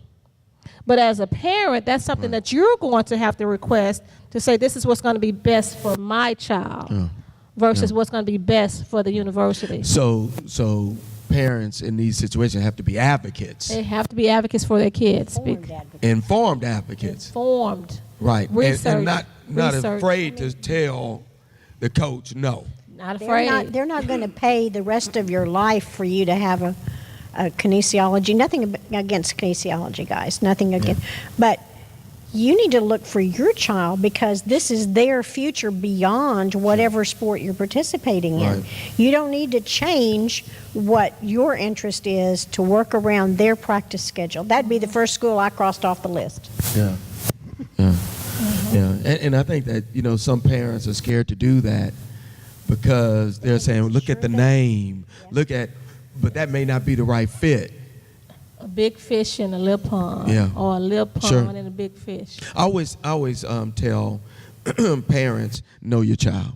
But as a parent, that's something that you're going to have to request to say, this is what's going to be best for my child versus what's going to be best for the university. So parents in these situations have to be advocates. They have to be advocates for their kids. Informed advocates. Informed. Right. Research. And not afraid to tell the coach no. Not afraid. They're not going to pay the rest of your life for you to have a kinesiology. Nothing against kinesiology, guys. Nothing against. But you need to look for your child because this is their future beyond whatever sport you're participating in. Right. You don't need to change what your interest is to work around their practice schedule. That'd be the first school I crossed off the list. Yeah. Yeah. Mm-hmm. Yeah. And I think that, some parents are scared to do that because they're saying, look at the name, but that may not be the right fit. A big fish in a little pond, or a little pond and a big fish. I always tell parents, know your child.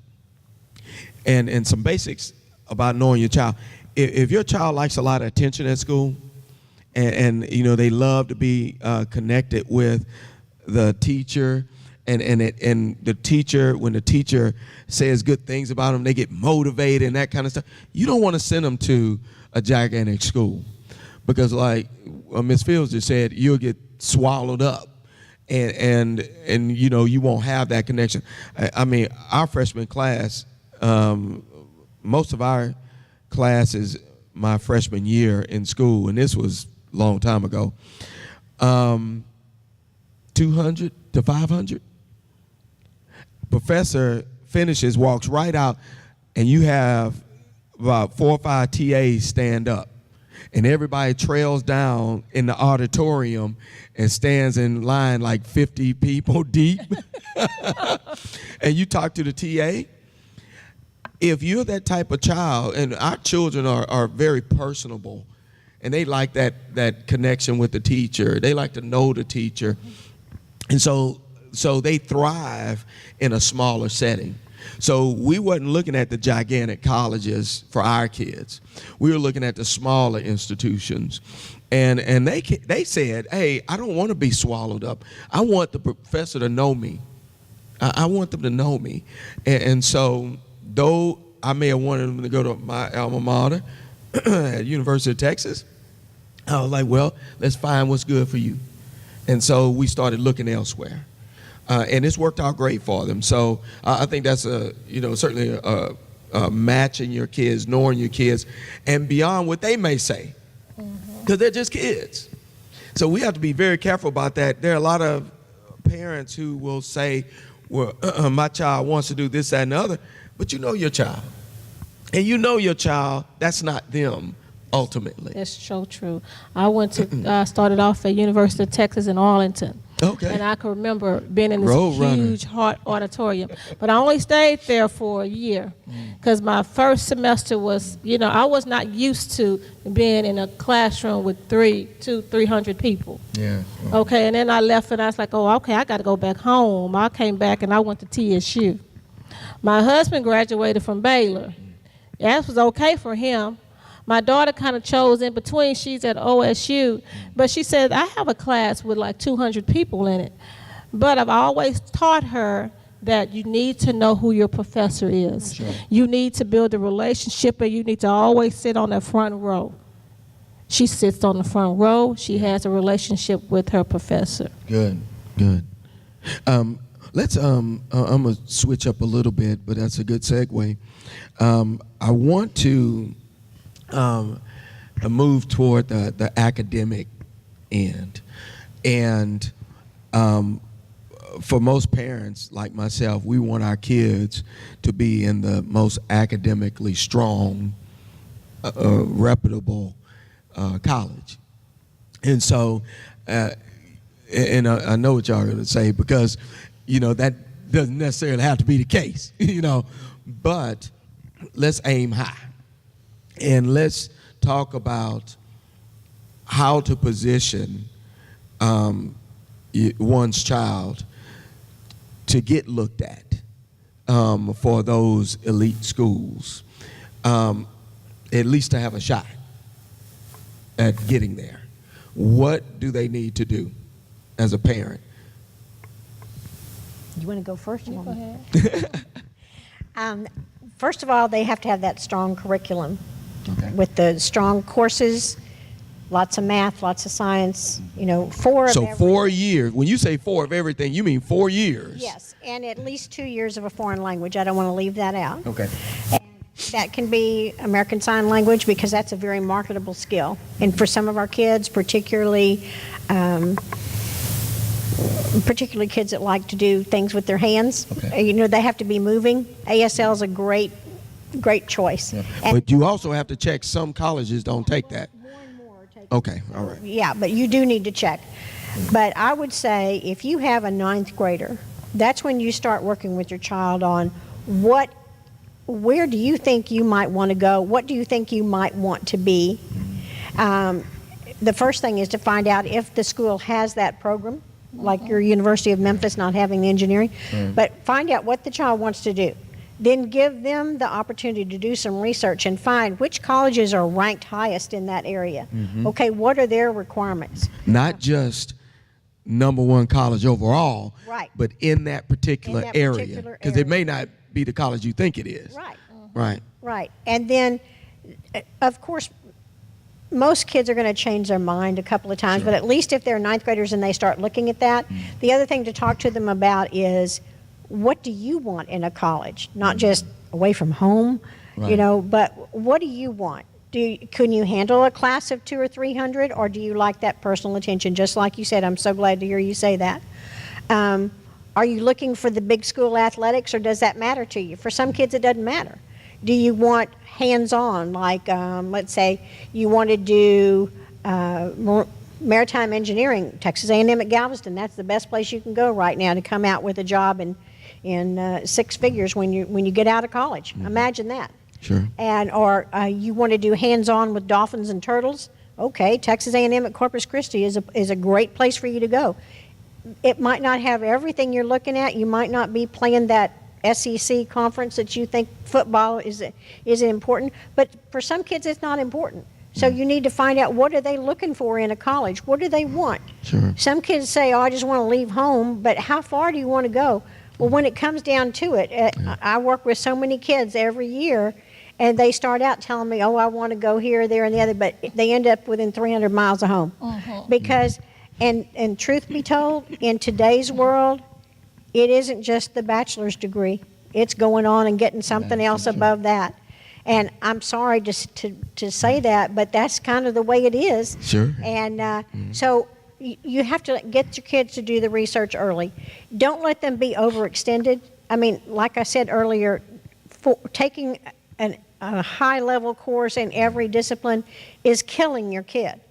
And some basics about knowing your child. If your child likes a lot of attention at school, and they love to be connected with the teacher, and the teacher, when the teacher says good things about them, they get motivated and that kind of stuff. You don't want to send them to a gigantic school because, like Ms. Fields just said, you'll get swallowed up, and you won't have that connection. Our freshman class, most of our classes my freshman year in school, and this was a long time ago, 200 to 500. Professor finishes, walks right out, and you have about 4 or 5 TAs stand up. And everybody trails down in the auditorium and stands in line like 50 people deep. And you talk to the TA. If you're that type of child, and our children are very personable, and they like that connection with the teacher. They like to know the teacher. And so they thrive in a smaller setting. So we wasn't looking at the gigantic colleges for our kids. We were looking at the smaller institutions. And they said, hey, I don't want to be swallowed up. I want the professor to know me. I want them to know me. And so though I may have wanted them to go to my alma mater at University of Texas, I was like, well, let's find what's good for you. And so we started looking elsewhere. And it's worked out great for them. So I think that's certainly a matching your kids, knowing your kids, and beyond what they may say, because they're just kids. So we have to be very careful about that. There are a lot of parents who will say, well, my child wants to do this, that, and the other, but you know your child. And you know your child, that's not them ultimately. That's so true. I went to started off at University of Texas in Arlington. Okay. And I can remember being in this Roadrunner. huge hot auditorium. But I only stayed there for a year because my first semester was, I was not used to being in a classroom with 300 people. Yeah. Okay, and then I left and I was like, oh, okay, I got to go back home. I came back and I went to TSU. My husband graduated from Baylor. That was okay for him. My daughter kind of chose in between. She's at OSU, but she said, I have a class with like 200 people in it. But I've always taught her that you need to know who your professor is. Sure. You need to build a relationship, and you need to always sit on that front row. She sits on the front row. She has a relationship with her professor. Good. Let's, I'm going to switch up a little bit, but that's a good segue. I want to move toward the academic end. And for most parents like myself, we want our kids to be in the most academically strong, reputable college. And so, and I know what y'all are going to say, because, that doesn't necessarily have to be the case, but let's aim high. And let's talk about how to position one's child to get looked at for those elite schools, at least to have a shot at getting there. What do they need to do as a parent? You want to go first? Go ahead. First of all, they have to have that strong curriculum. Okay. With the strong courses, lots of math, lots of science, 4 of So everything. 4 years. When you say 4 of everything, you mean 4 years? Yes, and at least 2 years of a foreign language. I don't want to leave that out. Okay. And that can be American Sign Language, because that's a very marketable skill. And for some of our kids, particularly kids that like to do things with their hands, Okay. They have to be moving. ASL is a great choice. Yeah. And But you also have to check, some colleges don't take that. more and more take Okay, all right. Yeah, but you do need to check. But I would say if you have a 9th grader, that's when you start working with your child on where do you think you might want to go? What do you think you might want to be? The first thing is to find out if the school has that program, like your University of Memphis not having the engineering. But find out what the child wants to do. Then give them the opportunity to do some research and find which colleges are ranked highest in that area. Okay, what are their requirements? Not just #1 college overall, Right. but in that particular In that area. particular Because it area. may not be the college you think it is. Right. Right. Right. And then, of course, most kids are going to change their mind a couple of times, but at least if they're 9th graders and they start looking at that, the other thing to talk to them about is, what do you want in a college? Not just away from home, Right. but what do you want? Can you handle a class of 200 or 300, or do you like that personal attention? Just like you said, I'm so glad to hear you say that. Are you looking for the big school athletics, or does that matter to you? For some kids, it doesn't matter. Do you want hands-on, like let's say you want to do maritime engineering, Texas A&M at Galveston? That's the best place you can go right now to come out with a job in 6 figures when you get out of college. Imagine that. Sure. Or you want to do hands-on with dolphins and turtles? Okay, Texas A&M at Corpus Christi is a great place for you to go. It might not have everything you're looking at. You might not be playing that SEC conference that you think football is important, but for some kids it's not important. So you need to find out, what are they looking for in a college? What do they want? Sure. Some kids say, oh, I just want to leave home, but how far do you want to go? Well, when it comes down to it, I work with so many kids every year, and they start out telling me, oh, I want to go here, there, and the other, but they end up within 300 miles of home. Because, and truth be told, in today's world, it isn't just the bachelor's degree. It's going on and getting something else above that. And I'm sorry to say that, but that's kind of the way it is. Sure. And so you have to get your kids to do the research early. Don't let them be overextended. I mean, like I said earlier, taking a high-level course in every discipline is killing your kid.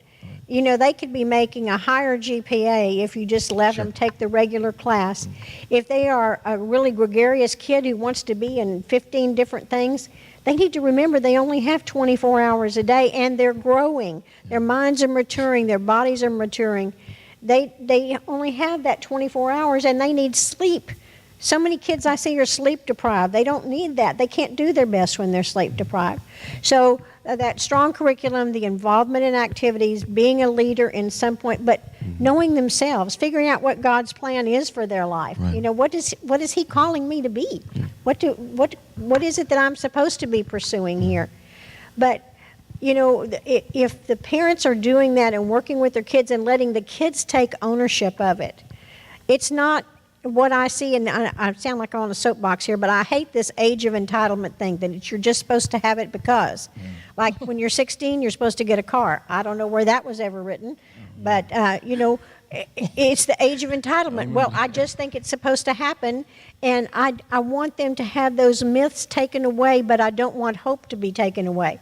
You know, they could be making a higher GPA if you just let them take the regular class. If they are a really gregarious kid who wants to be in 15 different things, they need to remember they only have 24 hours a day, and they're growing. Their minds are maturing. Their bodies are maturing. They only have that 24 hours, and they need sleep. So many kids I see are sleep deprived. They don't need that. They can't do their best when they're sleep deprived. So that strong curriculum, the involvement in activities, being a leader in some point, but knowing themselves, figuring out what God's plan is for their life. Right. You know, what is He calling me to be? What is it that I'm supposed to be pursuing here? But you know, if the parents are doing that and working with their kids and letting the kids take ownership of it, it's not what I see, and I sound like I'm on a soapbox here, but I hate this age of entitlement thing, that you're just supposed to have it because. Like when you're 16, you're supposed to get a car. I don't know where that was ever written, but you know, it's the age of entitlement. Well, I just think it's supposed to happen, and I want them to have those myths taken away, but I don't want hope to be taken away.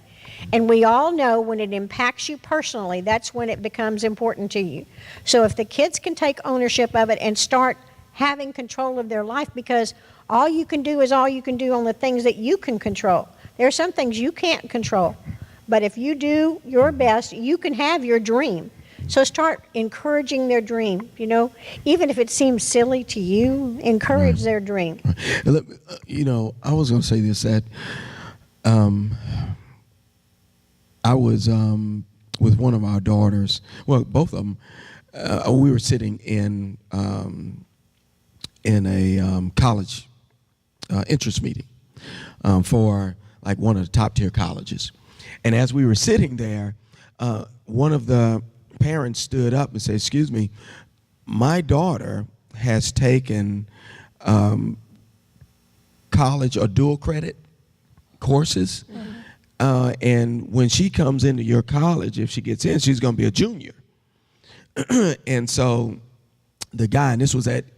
And we all know when it impacts you personally, that's when it becomes important to you. So if the kids can take ownership of it and start having control of their life, because all you can do is all you can do on the things that you can control. There are some things you can't control, but if you do your best, you can have your dream. So start encouraging their dream, you know, even if it seems silly to you, encourage their dream. You know, I was going to say this, that I was with one of our daughters, well, both of them, we were sitting in a college interest meeting for like one of the top tier colleges. And as we were sitting there, one of the parents stood up and said, excuse me, my daughter has taken college or dual credit courses. And when she comes into your college, if she gets in, she's going to be a junior. And so the guy, and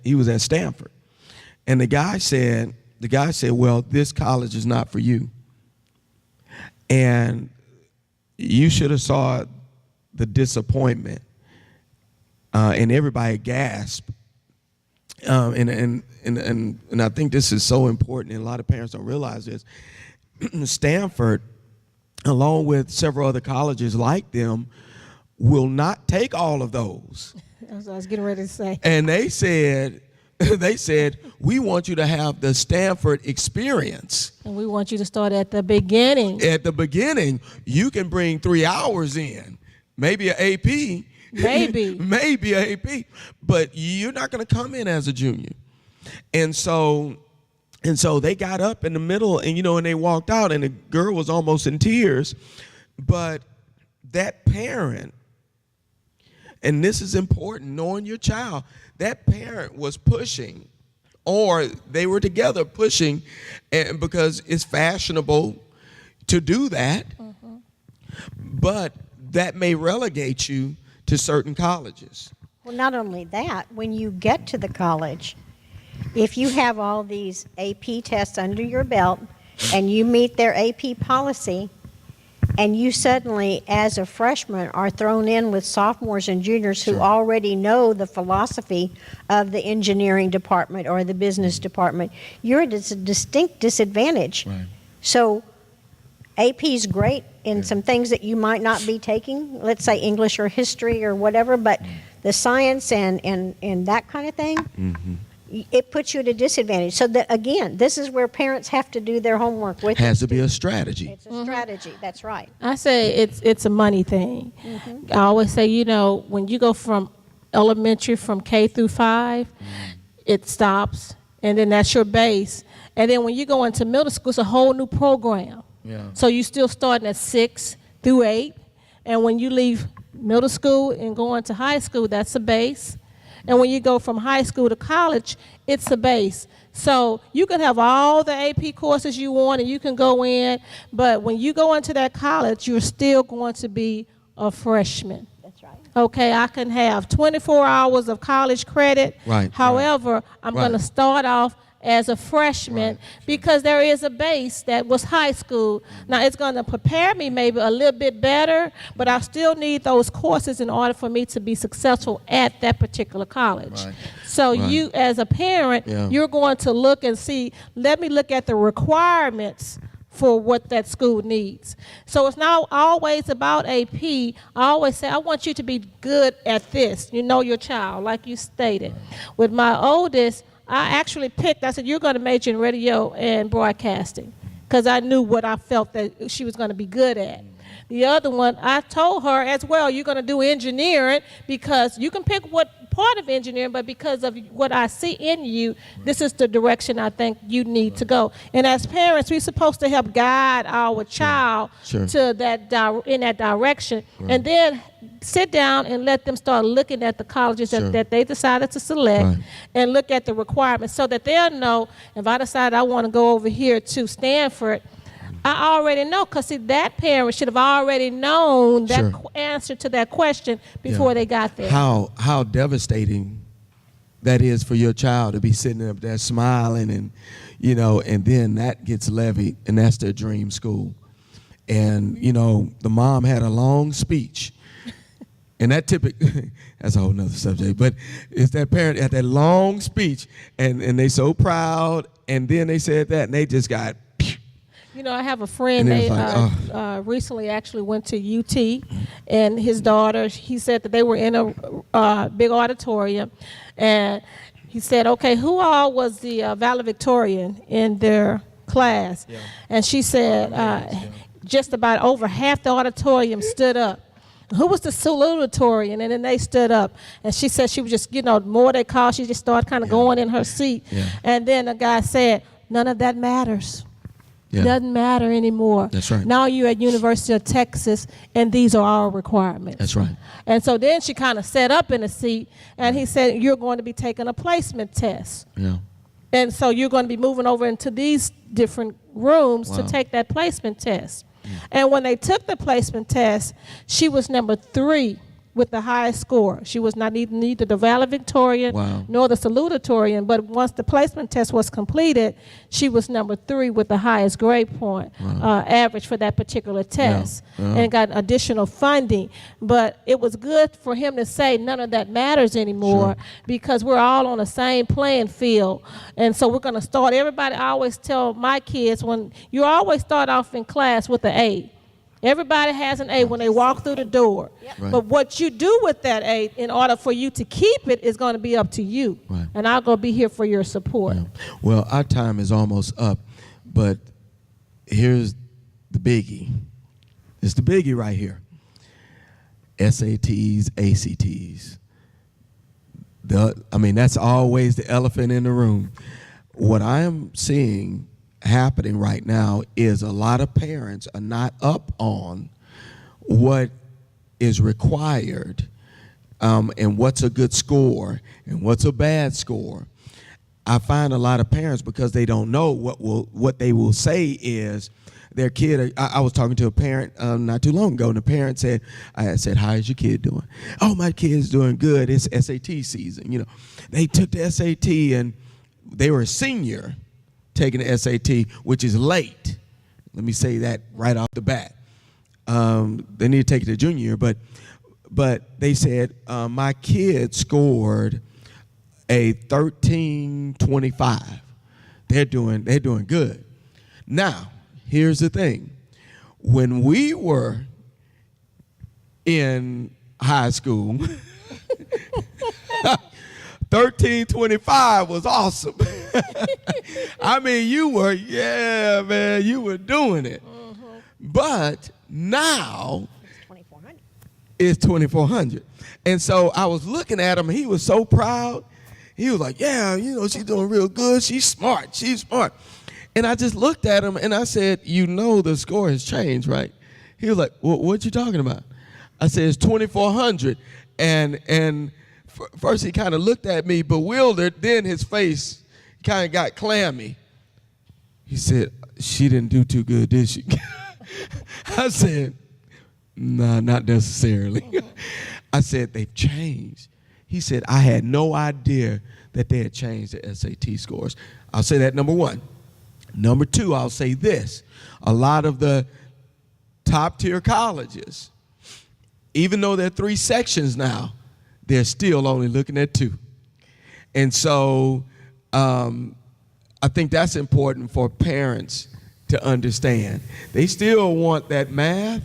he was at Stanford, and the guy said, well, this college is not for you. And you should have saw the disappointment, and everybody gasped. And I think this is so important, and a lot of parents don't realize this. Stanford, along with several other colleges like them, will not take all of those. That's what I was getting ready to say. And they said, we want you to have the Stanford experience. And we want you to start at the beginning. At the beginning, you can bring 3 hours in, maybe an AP. Maybe an AP, but you're not going to come in as a junior. And so they got up in the middle, and and they walked out, and the girl was almost in tears. But that parent, and this is important, knowing your child, that parent was pushing, or they were together pushing, and because it's fashionable to do that, but that may relegate you to certain colleges. Well, not only that, when you get to the college, if you have all these AP tests under your belt and you meet their AP policy, and you suddenly, as a freshman, are thrown in with sophomores and juniors who already know the philosophy of the engineering department or the business department, you're at a distinct disadvantage. Right. So AP is great in some things that you might not be taking, let's say English or history or whatever, but the science and that kind of thing, it puts you at a disadvantage. So that, again, this is where parents have to do their homework with. Has to be a strategy. It's a strategy. That's right. I say it's a money thing. I always say, when you go from elementary from K through 5, it stops, and then that's your base. And then when you go into middle school, it's a whole new program. Yeah. So you still starting at 6 through 8, and when you leave middle school and go into high school, that's a base. And when you go from high school to college, it's a base. So you can have all the AP courses you want, and you can go in, but when you go into that college, you're still going to be a freshman. That's right. Okay, I can have 24 hours of college credit. Right. However, I'm going to start off as a freshman because there is a base that was high school. Now, it's going to prepare me maybe a little bit better, but I still need those courses in order for me to be successful at that particular college. Right. So you, as a parent, you're going to look and see, let me look at the requirements for what that school needs. So it's not always about AP. I always say, I want you to be good at this. You know your child, like you stated. With my oldest, I actually I said, you're going to major in radio and broadcasting, because I knew what I felt that she was going to be good at. The other one, I told her as well, you're going to do engineering, because you can pick what part of engineering, but because of what I see in you, this is the direction I think you need to go. And as parents, we're supposed to help guide our child to that in that direction, and then sit down and let them start looking at the colleges that they decided to select, and look at the requirements so that they'll know, if I decide I want to go over here to Stanford, I already know, because see, that parent should have already known that answer to that question before they got there. How devastating that is for your child to be sitting up there smiling, and and then that gets levied, and that's their dream school. And the mom had a long speech. And that that's a whole nother subject, but it's that parent had that long speech, and they so proud, and then they said that, and they just got. I have a friend, they recently actually went to UT, and his daughter, he said that they were in a big auditorium, and he said, okay, who all was the valedictorian in their class? Yeah. And she said just about over half the auditorium stood up. Who was the salutatorian? And then they stood up. And she said she was just, more they called, she just started kind of going in her seat. Yeah. And then the guy said, none of that matters. Yeah. Doesn't matter anymore. That's right. Now you're at University of Texas, and these are our requirements. That's right. And so then she kind of sat up in a seat, and he said, you're going to be taking a placement test. Yeah. And so you're going to be moving over into these different rooms to take that placement test. And when they took the placement test, she was number 3 with the highest score. She was not neither the valedictorian nor the salutatorian, but once the placement test was completed, she was number 3 with the highest grade point average for that particular test, and got additional funding. But it was good for him to say none of that matters anymore, because we're all on the same playing field. And so we're going to start, everybody, I always tell my kids, when you always start off in class with an A. Everybody has an A when they walk through the door. Yep. Right. But what you do with that A in order for you to keep it is going to be up to you. Right. And I'm going to be here for your support. Yeah. Well, our time is almost up, but here's the biggie. It's the biggie right here. SATs, ACTs. That's always the elephant in the room. What I am seeing happening right now is a lot of parents are not up on what is required, and what's a good score and what's a bad score. I find a lot of parents, because they don't know what they will say is their kid. I was talking to a parent not too long ago, and the parent said, I said, how is your kid doing? Oh, my kid's doing good. It's SAT season. They took the SAT, and they were a senior taking the SAT, which is late. Let me say that right off the bat. They need to take it to junior year, but they said my kid scored a 1325. They're doing good. Now, here's the thing. When we were in high school, 1325 was awesome. I mean, you were doing it. But now it's 2400. And so I was looking at him, and he was so proud. He was like, yeah, she's doing real good. She's smart. And I just looked at him, and I said, the score has changed, right? He was like, well, what you talking about? I said, it's 2400. And first he kind of looked at me bewildered. Then his face kind of got clammy. He said, she didn't do too good, did she? I said, no, not necessarily. I said, they've changed. He said, I had no idea that they had changed the SAT scores. I'll say that, number one. Number two, I'll say this. A lot of the top tier colleges, even though there are 3 sections now, they're still only looking at 2. And so I think that's important for parents to understand. They still want that math,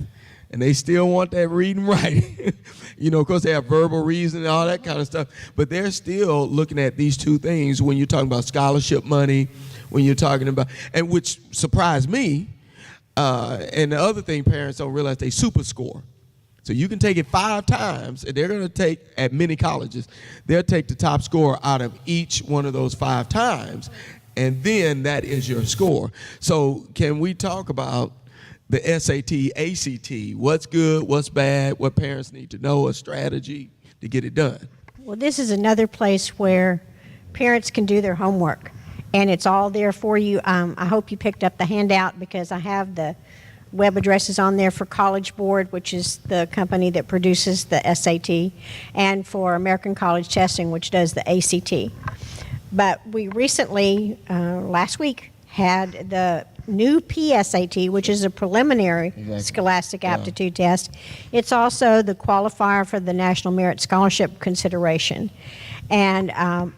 and they still want that reading writing. Of course, they have verbal reasoning and all that kind of stuff, but they're still looking at these 2 things when you're talking about scholarship money, when you're talking about, and which surprised me. And the other thing parents don't realize, they super score. So you can take it 5 times, and they're going to take, at many colleges, they'll take the top score out of each one of those 5 times, and then that is your score. So can we talk about the SAT, ACT, what's good, what's bad, what parents need to know, a strategy to get it done? Well, this is another place where parents can do their homework, and it's all there for you. I hope you picked up the handout, because I have the web addresses on there for College Board, which is the company that produces the SAT, and for American College Testing, which does the ACT. But we recently, last week, had the new PSAT, which is a preliminary scholastic aptitude test. It's also the qualifier for the National Merit Scholarship consideration. And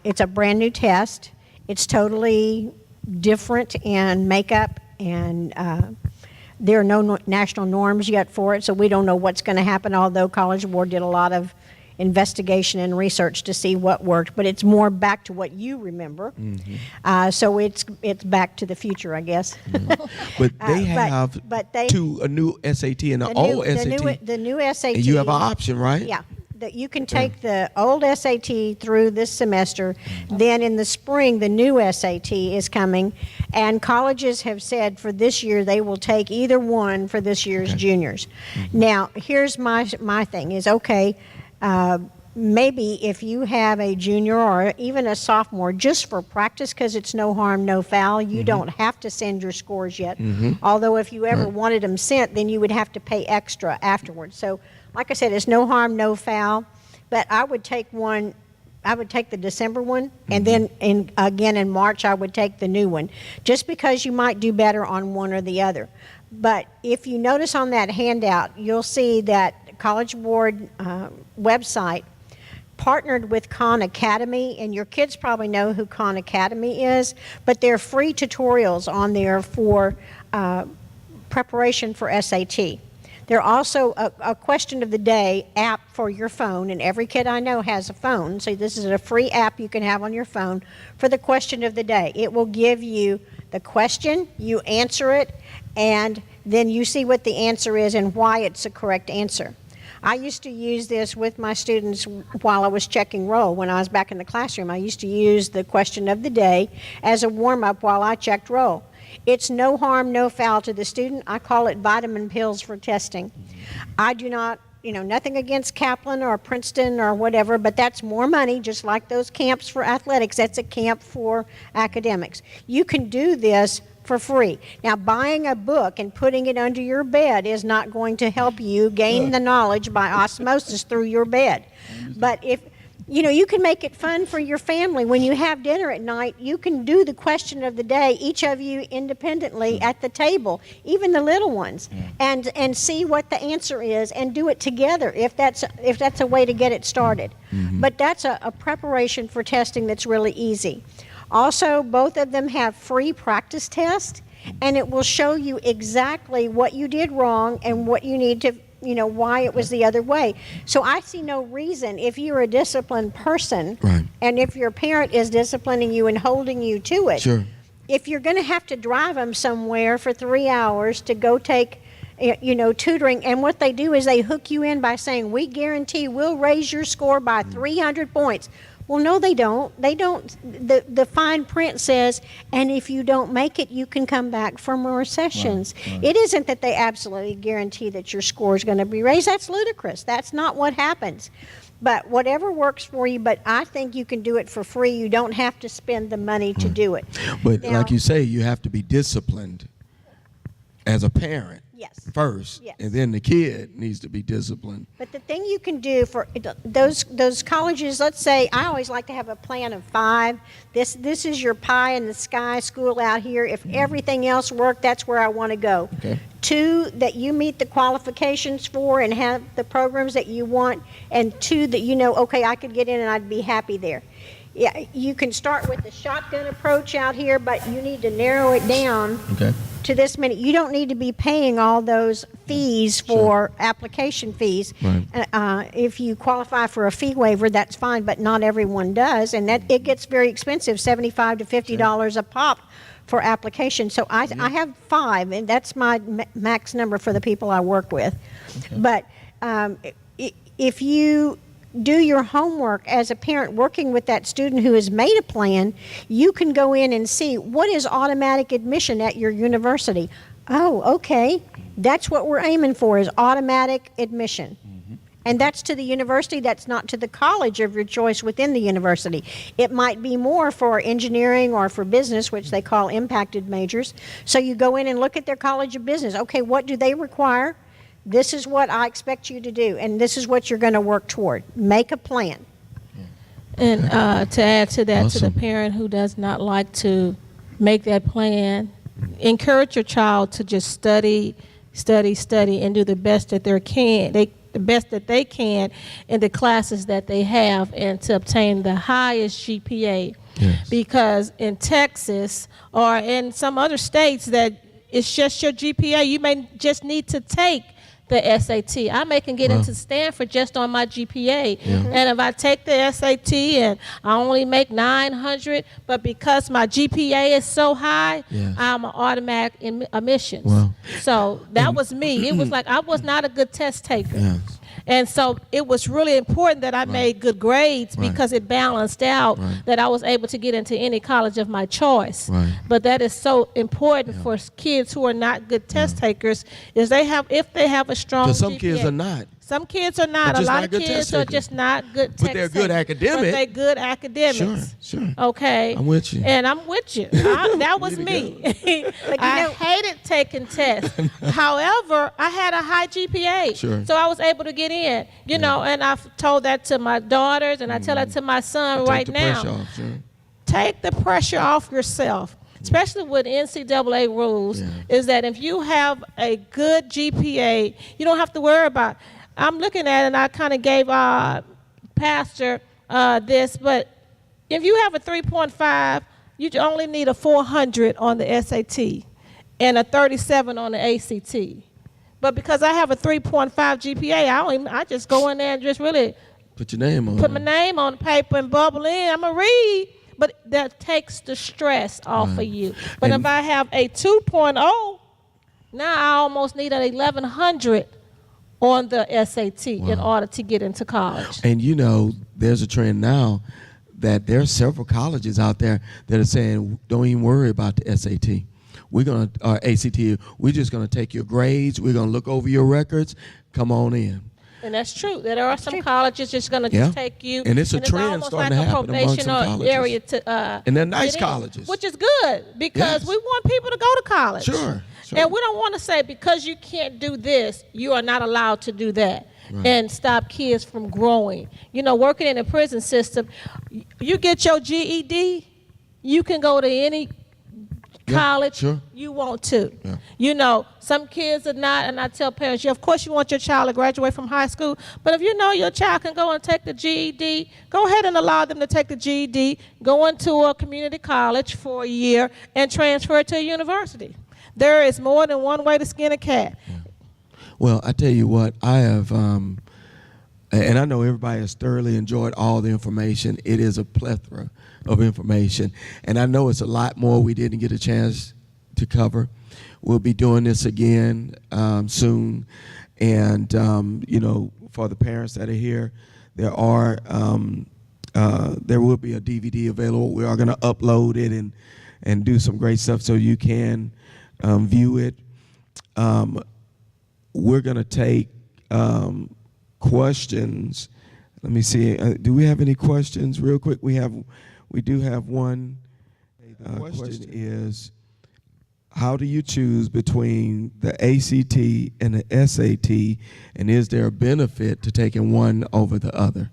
it's a brand new test. It's totally different in makeup, and there are no national norms yet for it, so we don't know what's going to happen, although College Board did a lot of investigation and research to see what worked, but it's more back to what you remember. So it's back to the future, I guess. But they have a new SAT and an old SAT. The new SAT. And you have an option, right? Yeah. That you can take the old SAT through this semester. Then in the spring, the new SAT is coming, and colleges have said for this year they will take either one for this year's juniors. Now, here's my thing is, okay, maybe if you have a junior or even a sophomore, just for practice, because it's no harm, no foul, you don't have to send your scores yet. Although if you ever wanted them sent, then you would have to pay extra afterwards. So like I said, it's no harm, no foul, but I would take the December one, and then again in March I would take the new one, just because you might do better on one or the other. But if you notice on that handout, you'll see that College Board website partnered with Khan Academy, and your kids probably know who Khan Academy is, but there are free tutorials on there for preparation for SAT. There are also a question of the day app for your phone, and every kid I know has a phone, so this is a free app you can have on your phone for the question of the day. It will give you the question, you answer it, and then you see what the answer is and why it's a correct answer. I used to use this with my students while I was checking roll. When I was back in the classroom, I used to use the question of the day as a warm-up while I checked roll. It's no harm, no foul to the student. I call it vitamin pills for testing. I do not, nothing against Kaplan or Princeton or whatever, but that's more money, just like those camps for athletics. That's a camp for academics. You can do this for free. Now, buying a book and putting it under your bed is not going to help you gain the knowledge by osmosis through your bed. But if you can make it fun for your family. When you have dinner at night, you can do the question of the day, each of you independently at the table, even the little ones, and see what the answer is and do it together if that's a way to get it started. But that's a preparation for testing that's really easy. Also, both of them have free practice tests, and it will show you exactly what you did wrong and what you need to why it was the other way. So I see no reason, if you're a disciplined person, and if your parent is disciplining you and holding you to it, Sure. if you're going to have to drive them somewhere for 3 hours to go take, tutoring, and what they do is they hook you in by saying, we guarantee we'll raise your score by 300 points. Well, no, they don't. They don't. The fine print says, and if you don't make it, you can come back for more sessions. Right. It isn't that they absolutely guarantee that your score is going to be raised. That's ludicrous. That's not what happens. But whatever works for you, but I think you can do it for free. You don't have to spend the money to do it. But Now- like you say, you have to be disciplined as a parent Yes. first, Yes. and then the kid needs to be disciplined. But the thing you can do for those colleges, let's say, I always like to have a plan of 5. This is your pie in the sky school out here. If everything else worked, that's where I want to go. Okay. 2, that you meet the qualifications for and have the programs that you want, and 2, that okay, I could get in and I'd be happy there. Yeah, you can start with the shotgun approach out here, but you need to narrow it down Okay. to this many. You don't need to be paying all those fees for application fees. Right. If you qualify for a fee waiver, that's fine, but not everyone does, and that it gets very expensive, $75 to $50 a pop for application. So I have 5, and that's my max number for the people I work with. Okay. But if you do your homework as a parent working with that student who has made a plan, you can go in and see what is automatic admission at your university. Oh, okay. That's what we're aiming for, is automatic admission. And that's to the university, that's not to the college of your choice within the university. It might be more for engineering or for business, which they call impacted majors. So you go in and look at their college of business. Okay, what do they require? This is what I expect you to do, and this is what you're going to work toward. Make a plan. And to add to that, to Awesome. the parent who does not like to make that plan, encourage your child to just study, and do the best that they can in the classes that they have, and to obtain the highest GPA. Yes. Because in Texas or in some other states that it's just your GPA, you may just need to take the SAT. I may can get Wow. into Stanford just on my GPA. Yeah. And if I take the SAT and I only make 900, but because my GPA is so high, Yes. I'm an automatic admissions. Wow. So that was me. It was like I was not a good test taker. Yes. And so it was really important that I made good grades, Right. because it balanced out Right. that I was able to get into any college of my choice. Right. But that is so important for kids who are not good test takers, is if they have a strong Because some GPA. kids are not. Some kids are not. They're A just lot not of good kids test are takers. just not good But test they're good takers. academic. But they're good academics. Sure. Okay. I'm with you. And I'm with you. That was me. I hated taking tests. However, I had a high GPA. Sure. So I was able to get in. And I've told that to my daughters, and I tell that to my son right Take the now. pressure off, sure. Take the pressure off yourself. Especially with NCAA rules, Yeah. is that if you have a good GPA, you don't have to worry about. I'm looking at it, and I kind of gave Pastor this, but if you have a 3.5, you only need a 400 on the SAT and a 37 on the ACT. But because I have a 3.5 GPA, I just go in there and just really Put your name on put it. my name on the paper and bubble in. I'm going to read, but that takes the stress off of you. But And- if I have a 2.0, now I almost need an 1100 on the SAT in Wow. order to get into college. And there's a trend now that there are several colleges out there that are saying, don't even worry about the SAT. We're going to, ACT, we're just going to take your grades. We're going to look over your records. Come on in. And that's true. There are some colleges just going to Yeah. just take you. And it's a trend almost starting like to a happen amongst some probational colleges. area to, And they're nice get in, colleges. which is good, because Yes. we want people to go to college. Sure. And we don't want to say, because you can't do this, you are not allowed to do that. Right. And stop kids from growing. Working in the prison system, you get your GED, you can go to any Yeah, college sure. you want to. Yeah. Some kids are not, and I tell parents, of course you want your child to graduate from high school, but if you know your child can go and take the GED, go ahead and allow them to take the GED, go into a community college for a year, and transfer to a university. There is more than one way to skin a cat. Well, I tell you what, I have and I know everybody has thoroughly enjoyed all the information. It is a plethora of information, and I know it's a lot more we didn't get a chance to cover. We'll be doing this again soon, and for the parents that are here, there will be a DVD available. We are going to upload it and do some great stuff so you can view it. We're going to take questions. Let me see. Do we have any questions real quick? We do have one. The question is, how do you choose between the ACT and the SAT, and is there a benefit to taking one over the other?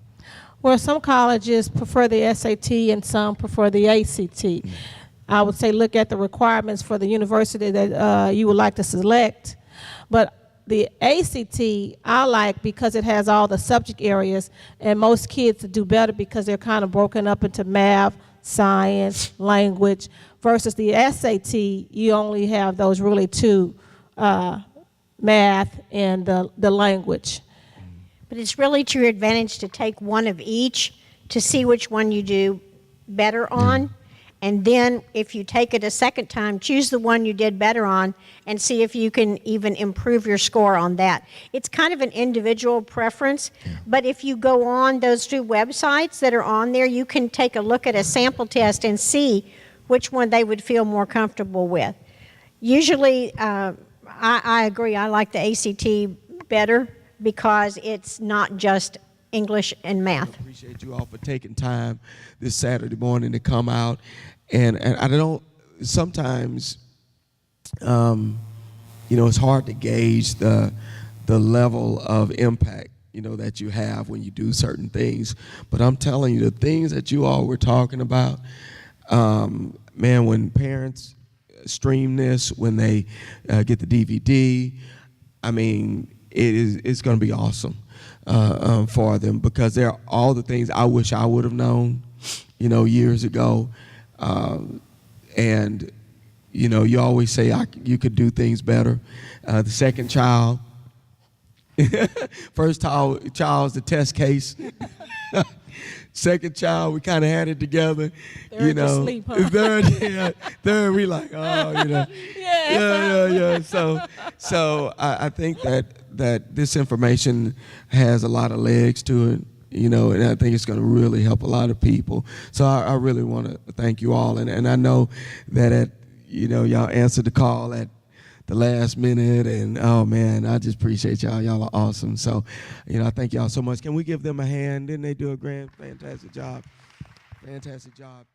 Well, some colleges prefer the SAT and some prefer the ACT. I would say look at the requirements for the university that you would like to select. But the ACT I like because it has all the subject areas, and most kids do better because they're kind of broken up into math, science, language, versus the SAT, you only have those really two, math and the language. But it's really to your advantage to take one of each to see which one you do better on. And then if you take it a second time, choose the one you did better on and see if you can even improve your score on that. It's kind of an individual preference, but if you go on those two websites that are on there, you can take a look at a sample test and see which one they would feel more comfortable with. Usually, I agree, I like the ACT better because it's not just English and math. I appreciate you all for taking time this Saturday morning to come out. And I don't, sometimes, it's hard to gauge the level of impact, that you have when you do certain things. But I'm telling you, the things that you all were talking about, man, when parents stream this, when they get the DVD, I mean, it's going to be awesome for them, because they're all the things I wish I would have known, years ago. And you always say you could do things better. The second child, first child's the test case. Second child, we kind of had it together. Third to sleep, huh? Third, we like, yeah. So I think that this information has a lot of legs to it. And I think it's going to really help a lot of people. So I really want to thank you all. And I know that y'all answered the call at the last minute. And, oh, man, I just appreciate y'all. Y'all are awesome. So, I thank y'all so much. Can we give them a hand? Didn't they do a fantastic job? Fantastic job.